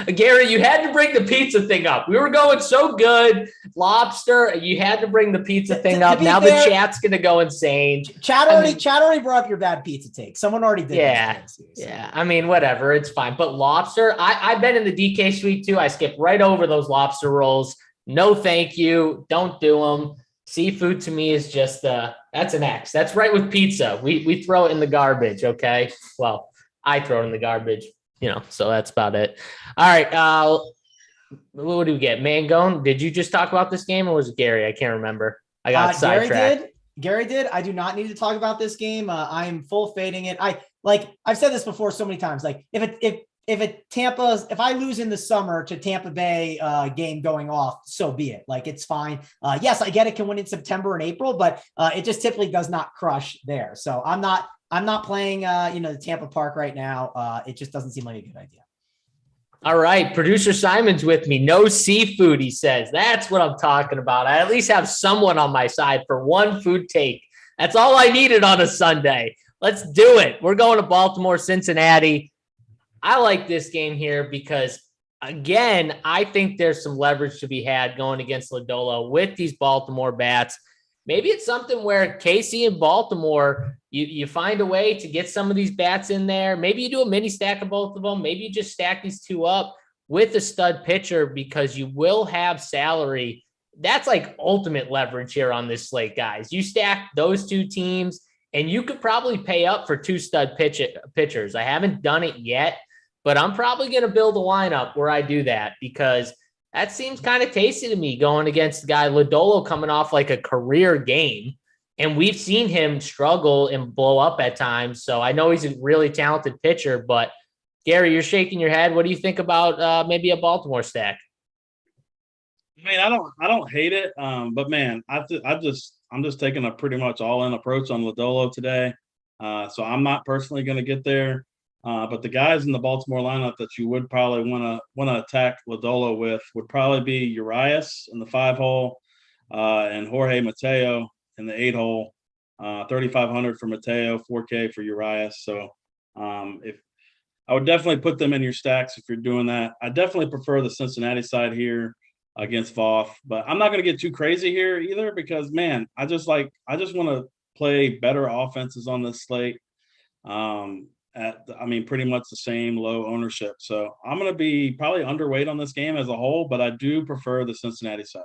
Gary, you had to bring the pizza thing up. We were going so good. Lobster, you had to bring the pizza thing up. Now the chat's going to go insane. Chat already brought up your bad pizza take. Someone already did. Yeah. Yeah. I mean, whatever. It's fine. But lobster, I've been in the DK suite too. I skip right over those lobster rolls. No, thank you. Don't do them. Seafood to me is just, that's an X. That's right with pizza. We throw it in the garbage. Okay. Well, I throw it in the garbage, so that's about it. All right. What do we get? Mangone, did you just talk about this game or was it Gary? I can't remember. I got sidetracked. Gary did. I do not need to talk about this game. I'm full fading it. I've said this before so many times. Like if I lose in the summer to Tampa Bay game going off, so be it. Like it's fine. Yes, I get it can win in September and April, but it just typically does not crush there. So I'm not playing, the Tampa Park right now. It just doesn't seem like a good idea. All right. Producer Simon's with me. No seafood, he says. That's what I'm talking about. I at least have someone on my side for one food take. That's all I needed on a Sunday. Let's do it. We're going to Baltimore, Cincinnati. I like this game here because, again, I think there's some leverage to be had going against Lodolo with these Baltimore bats. Maybe it's something where KC and Baltimore, you find a way to get some of these bats in there. Maybe you do a mini stack of both of them. Maybe you just stack these two up with a stud pitcher because you will have salary. That's like ultimate leverage here on this slate, guys. You stack those two teams and you could probably pay up for two stud pitchers. I haven't done it yet, but I'm probably going to build a lineup where I do that because that seems kind of tasty to me going against the guy Lodolo coming off like a career game. And we've seen him struggle and blow up at times. So I know he's a really talented pitcher, but Gary, you're shaking your head. What do you think about maybe a Baltimore stack? I mean, I don't hate it. But man, I'm just taking a pretty much all in approach on Lodolo today. So I'm not personally going to get there. But the guys in the Baltimore lineup that you would probably want to attack Lodolo with would probably be Urias in the 5-hole and Jorge Mateo in the 8-hole. 3,500 for Mateo, 4K for Urias. So if I would definitely put them in your stacks if you're doing that. I definitely prefer the Cincinnati side here against Voth, but I'm not going to get too crazy here either because man, I just want to play better offenses on this slate. Pretty much the same low ownership. So I'm going to be probably underweight on this game as a whole, but I do prefer the Cincinnati side.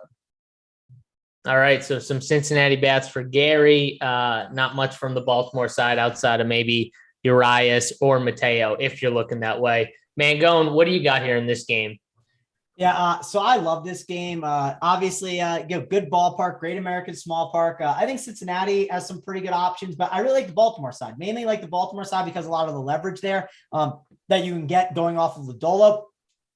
All right. So some Cincinnati bats for Gary. Not much from the Baltimore side outside of maybe Urias or Mateo, if you're looking that way. Mangone, what do you got here in this game? Yeah, so I love this game. Obviously, good ballpark, great American small park. I think Cincinnati has some pretty good options, but I really like the Baltimore side. Mainly like the Baltimore side because a lot of the leverage there that you can get going off of Lodolo.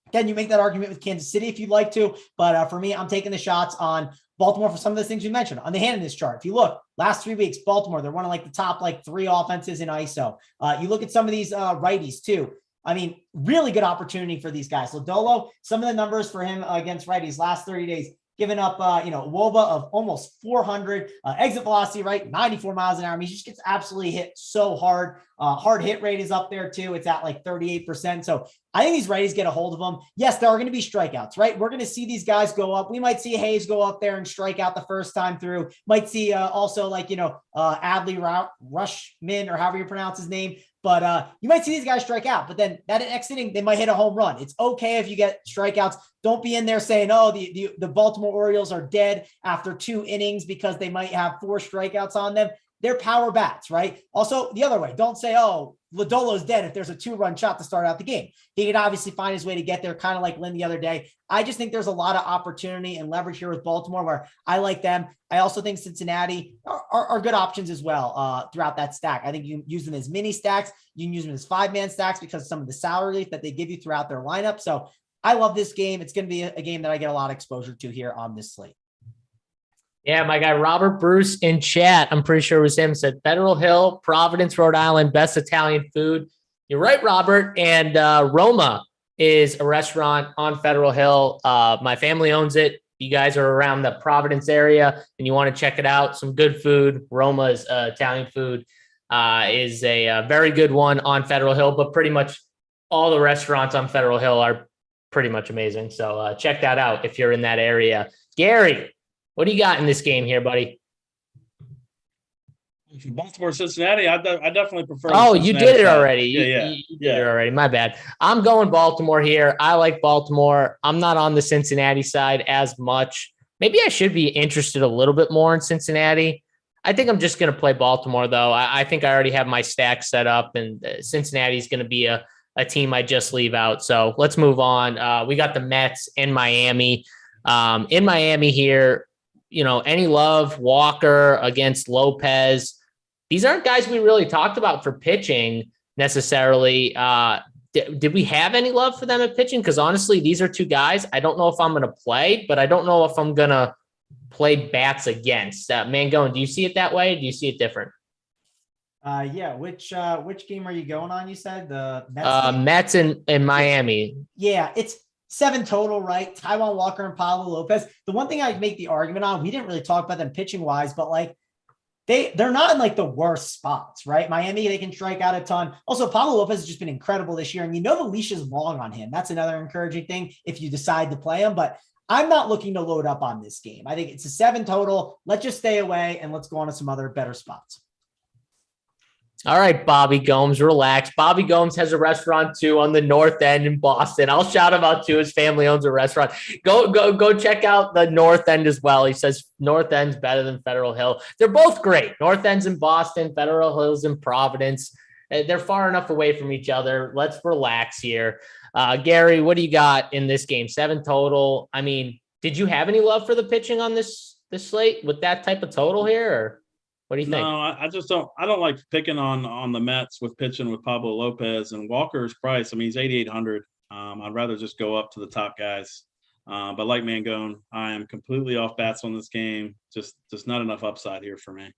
Again, you make that argument with Kansas City if you'd like to, but for me, I'm taking the shots on Baltimore for some of the things you mentioned on the handedness chart. If you look, last 3 weeks, Baltimore, they're one of like the top like 3 offenses in ISO. You look at some of these righties too. I mean, really good opportunity for these guys. Lodolo, some of the numbers for him against righties last 30 days, giving up, WOBA of almost 400, exit velocity, right? 94 miles an hour. I mean, he just gets absolutely hit so hard. Hard hit rate is up there too. It's at like 38%. So I think these righties get a hold of them. Yes, there are going to be strikeouts, right? We're going to see these guys go up. We might see Hayes go up there and strike out the first time through. Might see also like, Adley Rushman or however you pronounce his name. But you might see these guys strike out, but then that next inning, they might hit a home run. It's okay if you get strikeouts. Don't be in there saying, oh, the Baltimore Orioles are dead after 2 innings because they might have 4 strikeouts on them. They're power bats, right? Also, the other way, don't say, oh, Lodolo's dead if there's a 2-run shot to start out the game. He could obviously find his way to get there, kind of like Lynn the other day. I just think there's a lot of opportunity and leverage here with Baltimore where I like them. I also think Cincinnati are good options as well throughout that stack. I think you can use them as mini stacks. You can use them as 5-man stacks because of some of the salary relief that they give you throughout their lineup. So I love this game. It's going to be a game that I get a lot of exposure to here on this slate. Yeah, my guy Robert Bruce in chat, I'm pretty sure it was him, said Federal Hill, Providence, Rhode Island, best Italian food. You're right, Robert. And Roma is a restaurant on Federal Hill. My family owns it. You guys are around the Providence area and you want to check it out, some good food. Roma's Italian food is a very good one on Federal Hill, but pretty much all the restaurants on Federal Hill are pretty much amazing. So check that out if you're in that area. Gary, what do you got in this game here, buddy? Baltimore, Cincinnati. I definitely prefer. Oh, you did it already. Yeah. You did it already. My bad. I'm going Baltimore here. I like Baltimore. I'm not on the Cincinnati side as much. Maybe I should be interested a little bit more in Cincinnati. I think I'm just going to play Baltimore, though. I think I already have my stack set up, and Cincinnati is going to be a team I just leave out. So let's move on. We got the Mets in Miami. In Miami here, any love, Walker against Lopez. These aren't guys we really talked about for pitching necessarily. Did we have any love for them at pitching? Because honestly, these are 2 guys I don't know if I'm going to play, but I don't know if I'm going to play bats against. Mangone, do you see it that way? Or do you see it different? Yeah. Which game are you going on? You said the Mets. Mets in Miami. Yeah, it's 7 total, right? Taijuan Walker and Pablo Lopez. The one thing I'd make the argument on, we didn't really talk about them pitching wise, but like they're not in like the worst spots, right? Miami, they can strike out a ton. Also, Pablo Lopez has just been incredible this year. And the leash is long on him. That's another encouraging thing if you decide to play him, but I'm not looking to load up on this game. I think it's a 7 total. Let's just stay away and let's go on to some other better spots. All right, Bobby Gomes, relax. Bobby Gomes has a restaurant too on the North End in Boston. I'll shout him out too. His family owns a restaurant. Go check out the North End as well. He says North End's better than Federal Hill. They're both great. North End's in Boston, Federal Hill's in Providence. They're far enough away from each other. Let's relax here. Gary, what do you got in this game? 7 total. I mean, did you have any love for the pitching on this slate with that type of total here? Or what do you think? No, I just don't. I don't like picking on the Mets with pitching with Pablo Lopez and Walker's price. I mean, he's 8,800. I'd rather just go up to the top guys. But like Mangone, I am completely off bats on this game. Just not enough upside here for me.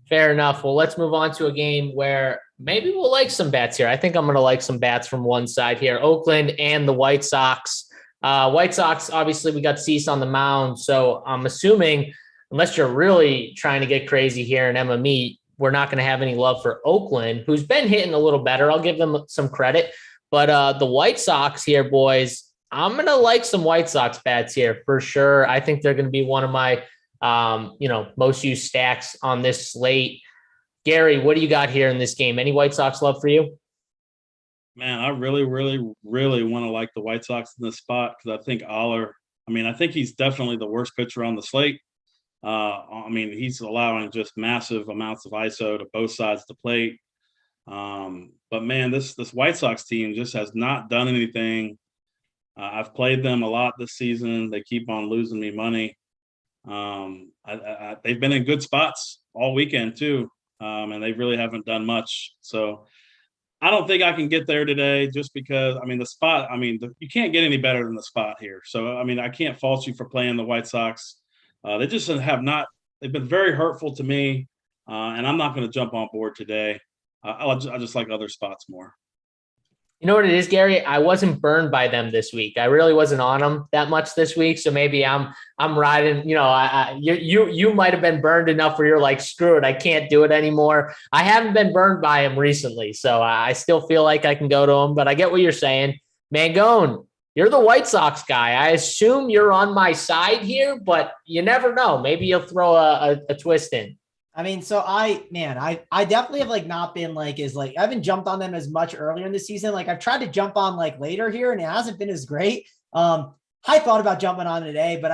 Fair enough. Well, let's move on to a game where maybe we'll like some bats here. I think I'm going to like some bats from one side here. Oakland and the White Sox. White Sox, obviously, we got Cease on the mound. So I'm assuming, unless you're really trying to get crazy here in MME, we're not going to have any love for Oakland, who's been hitting a little better. I'll give them some credit. But the White Sox here, boys, I'm going to like some White Sox bats here for sure. I think they're going to be one of my most used stacks on this slate. Gary, what do you got here in this game? Any White Sox love for you? Man, I really, really, really want to like the White Sox in this spot because I think Aller, I think he's definitely the worst pitcher on the slate. He's allowing just massive amounts of ISO to both sides of the plate. But man, this White Sox team just has not done anything I've played them a lot this season. They keep on losing me money. They've been in good spots all weekend too, and they really haven't done much. So I don't think I can get there today just because, I mean, the spot, I mean, you can't get any better than the spot here. So, I mean, I can't fault you for playing the White Sox. They just have not, they've been very hurtful to me, and I'm not going to jump on board today. I just like other spots more. You know what it is, Gary? I wasn't burned by them this week. I really wasn't on them that much this week. So maybe I'm riding, you know, you might have been burned enough where you're like, screw it, I can't do it anymore. I haven't been burned by them recently. So I still feel like I can go to them, but I get what you're saying. Mangone, you're the White Sox guy. I assume you're on my side here, but you never know. Maybe you'll throw a twist in. I mean, so I definitely have like not been like, I haven't jumped on them as much earlier in the season. Like I've tried to jump on like later here and it hasn't been as great. I thought about jumping on today, but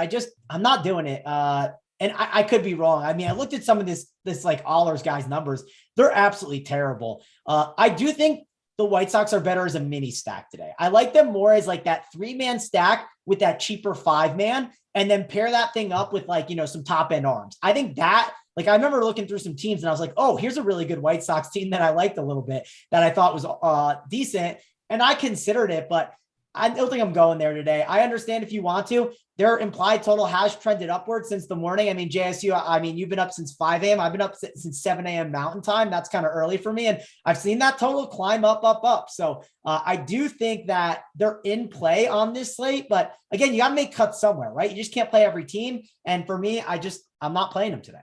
I'm not doing it. And I could be wrong. I mean, I looked at some of this like Allers guys numbers. They're absolutely terrible. I do think the White Sox are better as a mini stack today. I like them more as like that 3-man stack with that cheaper 5-man and then pair that thing up with like, you know, some top end arms. I think that, like, I remember looking through some teams and I was like, oh, here's a really good White Sox team that I liked a little bit that I thought was decent. And I considered it, but I don't think I'm going there today. I understand if you want to. Their implied total has trended upward since the morning. I mean, JSU, I mean, you've been up since 5 a.m. I've been up since 7 a.m. Mountain Time. That's kind of early for me. And I've seen that total climb up. So I do think that they're in play on this slate. But again, you got to make cuts somewhere, right? You just can't play every team. And for me, I'm not playing them today.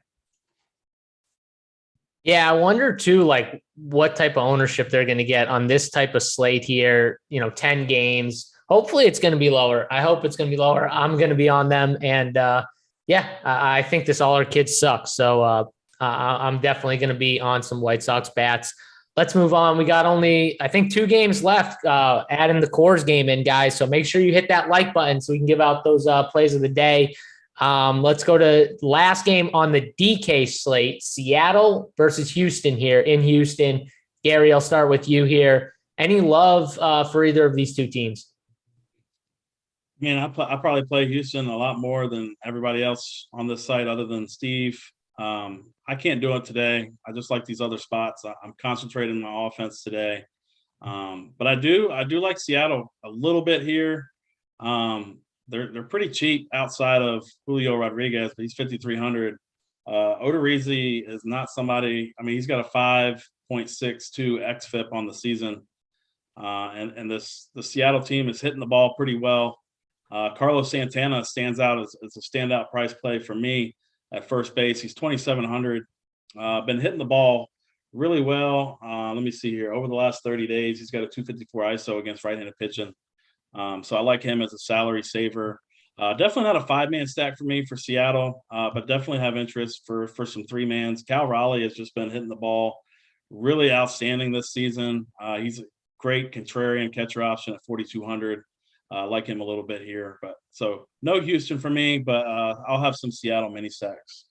Yeah, I wonder too, like what type of ownership they're going to get on this type of slate here. You know, 10 games. Hopefully, it's going to be lower. I hope it's going to be lower. I'm going to be on them, and I think this all our kids suck. So I'm definitely going to be on some White Sox bats. Let's move on. We got only, I think, 2 games left. Adding the Coors game in, guys. So make sure you hit that like button so we can give out those plays of the day. Let's go to last game on the DK slate, Seattle versus Houston here in Houston. Gary, I'll start with you here. Any love for either of these two teams? Man, I probably play Houston a lot more than everybody else on this site other than Steve. I can't do it today. I just like these other spots. I'm concentrating on my offense today. But I do like Seattle a little bit here. They're pretty cheap outside of Julio Rodriguez, but he's 5,300. Odorizzi is not somebody. I mean, he's got a 5.62 xFIP on the season, and the Seattle team is hitting the ball pretty well. Carlos Santana stands out as a standout price play for me at first base. He's 2,700. Been hitting the ball really well. Let me see here. Over the last 30 days, he's got a 254 ISO against right-handed pitching. So I like him as a salary saver. Definitely not a 5-man stack for me for Seattle, but definitely have interest for some 3-mans. Cal Raleigh has just been hitting the ball really outstanding this season. He's a great contrarian catcher option at 4,200. Like him a little bit here, but so no Houston for me, but I'll have some Seattle mini stacks.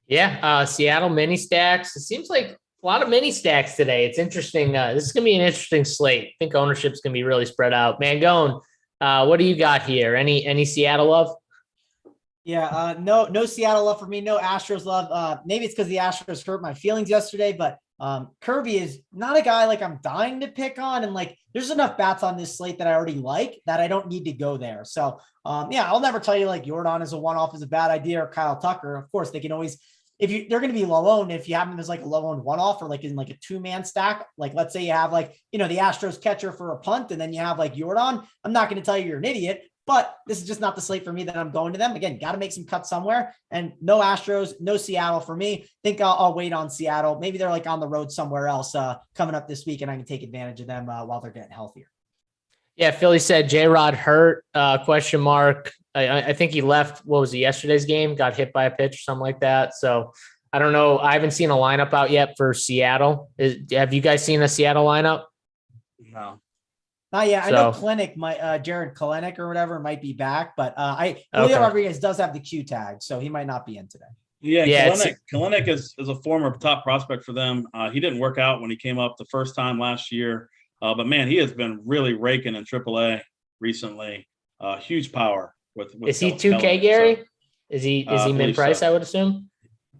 Yeah, Seattle mini stacks. It seems like a lot of mini stacks today. It's interesting. This is going to be an interesting slate. I think ownership's going to be really spread out. Mangone, what do you got here? Any Seattle love? Yeah, no Seattle love for me. No Astros love. Maybe it's because the Astros hurt my feelings yesterday, but Kirby is not a guy like I'm dying to pick on. And like, there's enough bats on this slate that I already like that I don't need to go there. So I'll never tell you like Jordan is a one-off is a bad idea or Kyle Tucker. Of course, they can always, they're going to be low owned if you have them as like a low owned one-off or like in like a 2-man stack. Like, let's say you have like, the Astros catcher for a punt and then you have like Jordan. I'm not going to tell you you're an idiot, but this is just not the slate for me that I'm going to them. Again, got to make some cuts somewhere, and no Astros, no Seattle for me. Think I'll wait on Seattle. Maybe they're like on the road somewhere else coming up this week and I can take advantage of them while they're getting healthier. Yeah. Philly said J-Rod hurt, question mark. I think he left, what was it, yesterday's game, got hit by a pitch or something like that. So I don't know. I haven't seen a lineup out yet for Seattle. Have you guys seen a Seattle lineup? No. Not yet. I know Clinic might Jared Kalenic or whatever might be back, but Julio Rodriguez does have the Q tag, so he might not be in today. Yeah, Kalenic is a former top prospect for them. He didn't work out when he came up the first time last year, but man, he has been really raking in AAA. recently. Huge power with is he 2K, Gary? So, is he min price, so. I would assume?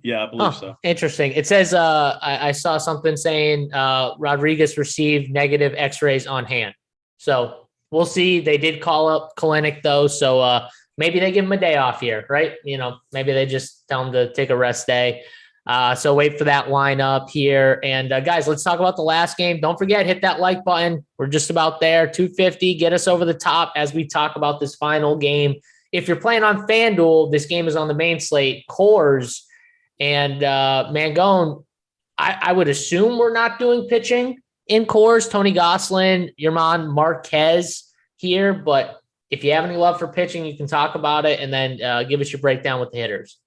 Yeah, I believe so. Interesting. It says I saw something saying Rodriguez received negative X-rays on hand. So we'll see. They did call up Kalinick though, so maybe they give him a day off here, right? Maybe they just tell him to take a rest day. So wait for that lineup here. And guys, let's talk about the last game. Don't forget, hit that like button. We're just about there. 250. Get us over the top as we talk about this final game. If you're playing on FanDuel, this game is on the main slate. Coors and Mangone. I would assume we're not doing pitching in Coors. Tony Gosselin, Yerman Marquez here. But if you have any love for pitching, you can talk about it and then give us your breakdown with the hitters.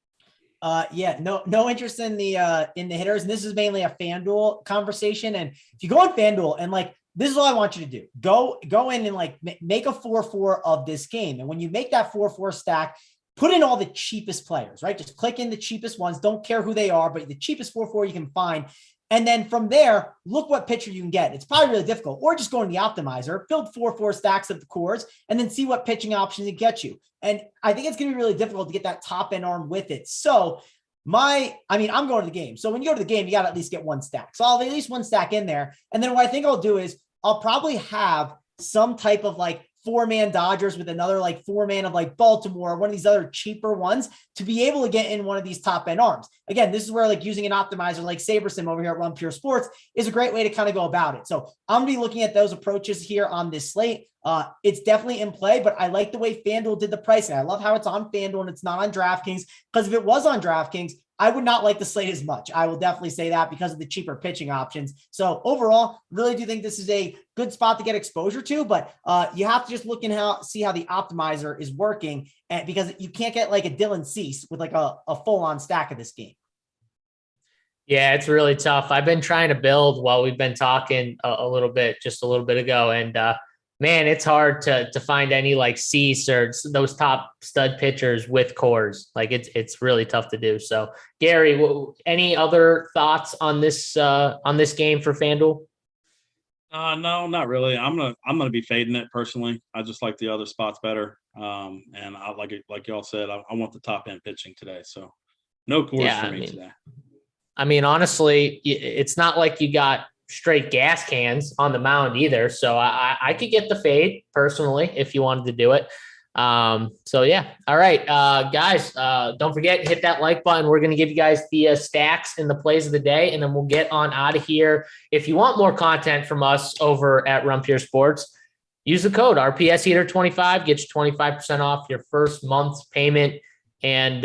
No interest in the hitters. And this is mainly a FanDuel conversation. And if you go on FanDuel and this is all I want you to do, go in and make a 4-4 of this game. And when you make that 4-4 stack, put in all the cheapest players, right? Just click in the cheapest ones. Don't care who they are, but the cheapest 4-4 you can find. And then from there, look what pitcher you can get. It's probably really difficult. Or just go in the optimizer, build 4-4 stacks of the cores, and then see what pitching options it gets you. And I think it's going to be really difficult to get that top end arm with it. So I'm going to the game. So when you go to the game, you got to at least get one stack. So I'll have at least one stack in there. And then what I think I'll do is I'll probably have some type of 4-man Dodgers with another 4-man of Baltimore, one of these other cheaper ones to be able to get in one of these top end arms. Again, this is where using an optimizer like SaberSim over here at Run Pure Sports is a great way to kind of go about it. So I'm going to be looking at those approaches here on this slate. It's definitely in play, but I like the way FanDuel did the pricing. I love how it's on FanDuel and it's not on DraftKings, because if it was on DraftKings, I would not like the slate as much. I will definitely say that because of the cheaper pitching options. So overall, really do think this is a good spot to get exposure to, but you have to just look and see how the optimizer is working, and because you can't get a Dylan Cease with a full-on stack of this game. Yeah, it's really tough. I've been trying to build while we've been talking a little bit ago. And man, it's hard to find any Cease or those top stud pitchers with cores. It's really tough to do. So Gary, any other thoughts on this game for FanDuel? No, not really. I'm gonna be fading it personally. I just like the other spots better. And I like it, like y'all said, I want the top end pitching today. So no cores for me today. I mean, honestly, it's not like you got straight gas cans on the mound either. So I could get the fade personally if you wanted to do it. So yeah. All right, guys, don't forget, hit that like button. We're going to give you guys the stacks and the plays of the day, and then we'll get on out of here. If you want more content from us over at Run Pure Sports, use the code RPS Heater 25, get you 25% off your first month's payment, and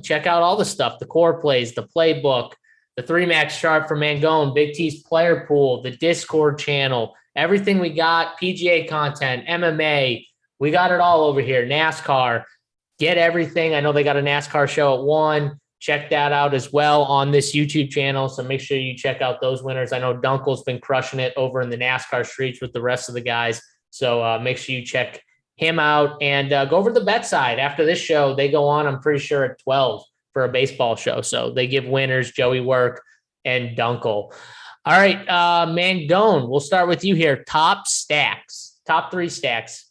check out all the stuff, the core plays, the playbook, the 3-max chart for Mangone, Big T's player pool, the Discord channel, everything we got, PGA content, MMA, we got it all over here. NASCAR, get everything. I know they got a NASCAR show at 1. Check that out as well on this YouTube channel. So make sure you check out those winners. I know Dunkel's been crushing it over in the NASCAR streets with the rest of the guys. So make sure you check him out and go over to the bet side. After this show, they go on, I'm pretty sure, at 12 for a baseball show. So they give winners Joey Work and Dunkel. All right, Mangone, we'll start with you here. Top 3 stacks.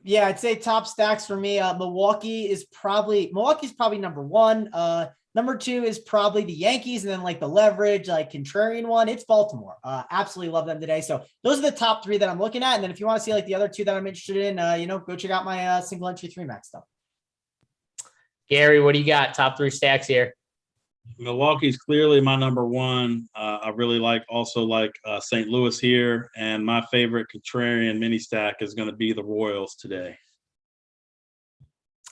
Yeah, I'd say top stacks for me. Milwaukee's probably number 1. Number 2 is probably the Yankees, and then the leverage, contrarian one, it's Baltimore. Absolutely love them today. So those are the top 3 that I'm looking at. And then if you want to see the other 2 that I'm interested in, go check out my single entry 3-max stuff. Gary, what do you got? Top 3 stacks here. Milwaukee's clearly my number 1. I really like St. Louis here, and my favorite contrarian mini stack is going to be the Royals today.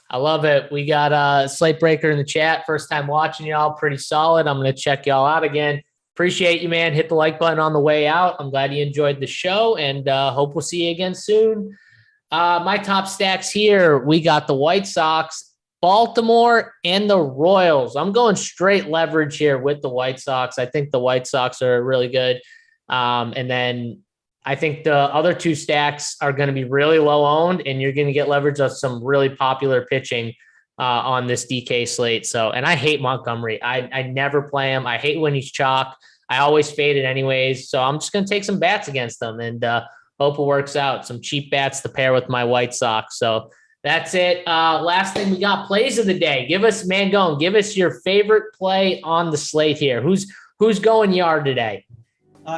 I love it. We got a slate breaker in the chat. First time watching y'all. Pretty solid. I'm going to check y'all out again. Appreciate you, man. Hit the like button on the way out. I'm glad you enjoyed the show, and hope we'll see you again soon. My top stacks here, we got the White Sox, Baltimore, and the Royals. I'm going straight leverage here with the White Sox. I think the White Sox are really good. And then I think the other 2 stacks are going to be really low owned, and you're going to get leverage of some really popular pitching on this DK slate. So, and I hate Montgomery. I never play him. I hate when he's chalk. I always fade it anyways. So I'm just going to take some bats against them, and Hope it works out. Some cheap bats to pair with my White Sox. So that's it. Last thing we got, plays of the day. Give us, Mangone, give us your favorite play on the slate here. Who's going yard today?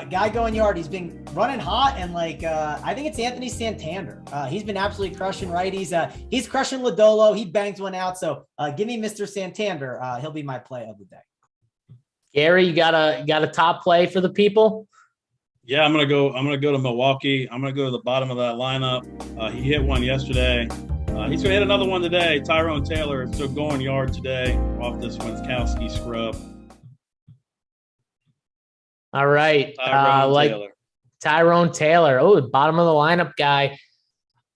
Guy going yard. He's been running hot, and I think it's Anthony Santander. He's been absolutely crushing righties. He's crushing Lodolo. He bangs one out. So give me Mr. Santander. He'll be my play of the day. Gary, you got a top play for the people? Yeah, I'm gonna go to Milwaukee. I'm gonna go to the bottom of that lineup. He hit one yesterday. He's gonna hit another one today. Tyrone Taylor, so going yard today off this Winkowski scrub. All right. Tyrone Taylor. Oh, bottom of the lineup guy.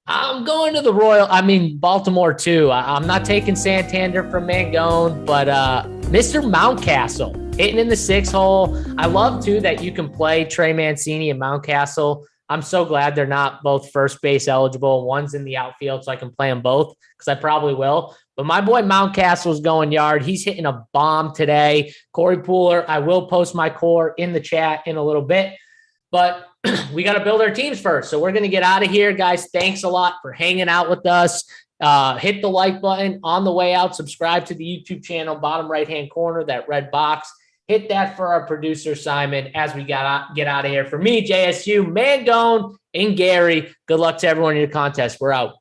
I'm going to the Baltimore too. I'm not taking Santander from Mangone, but Mr. Mountcastle hitting in the 6 hole. I love too that you can play Trey Mancini and Mountcastle. I'm so glad they're not both first base eligible. One's in the outfield, so I can play them both because I probably will. But my boy Mountcastle's going yard. He's hitting a bomb today. Corey Pooler, I will post my core in the chat in a little bit. But we got to build our teams first. So we're going to get out of here, guys. Thanks a lot for hanging out with us. Hit the like button on the way out. Subscribe to the YouTube channel, bottom right-hand corner, that red box. Hit that for our producer, Simon, as we get out of here. For me, JSU, Mangone, and Gary, good luck to everyone in your contest. We're out.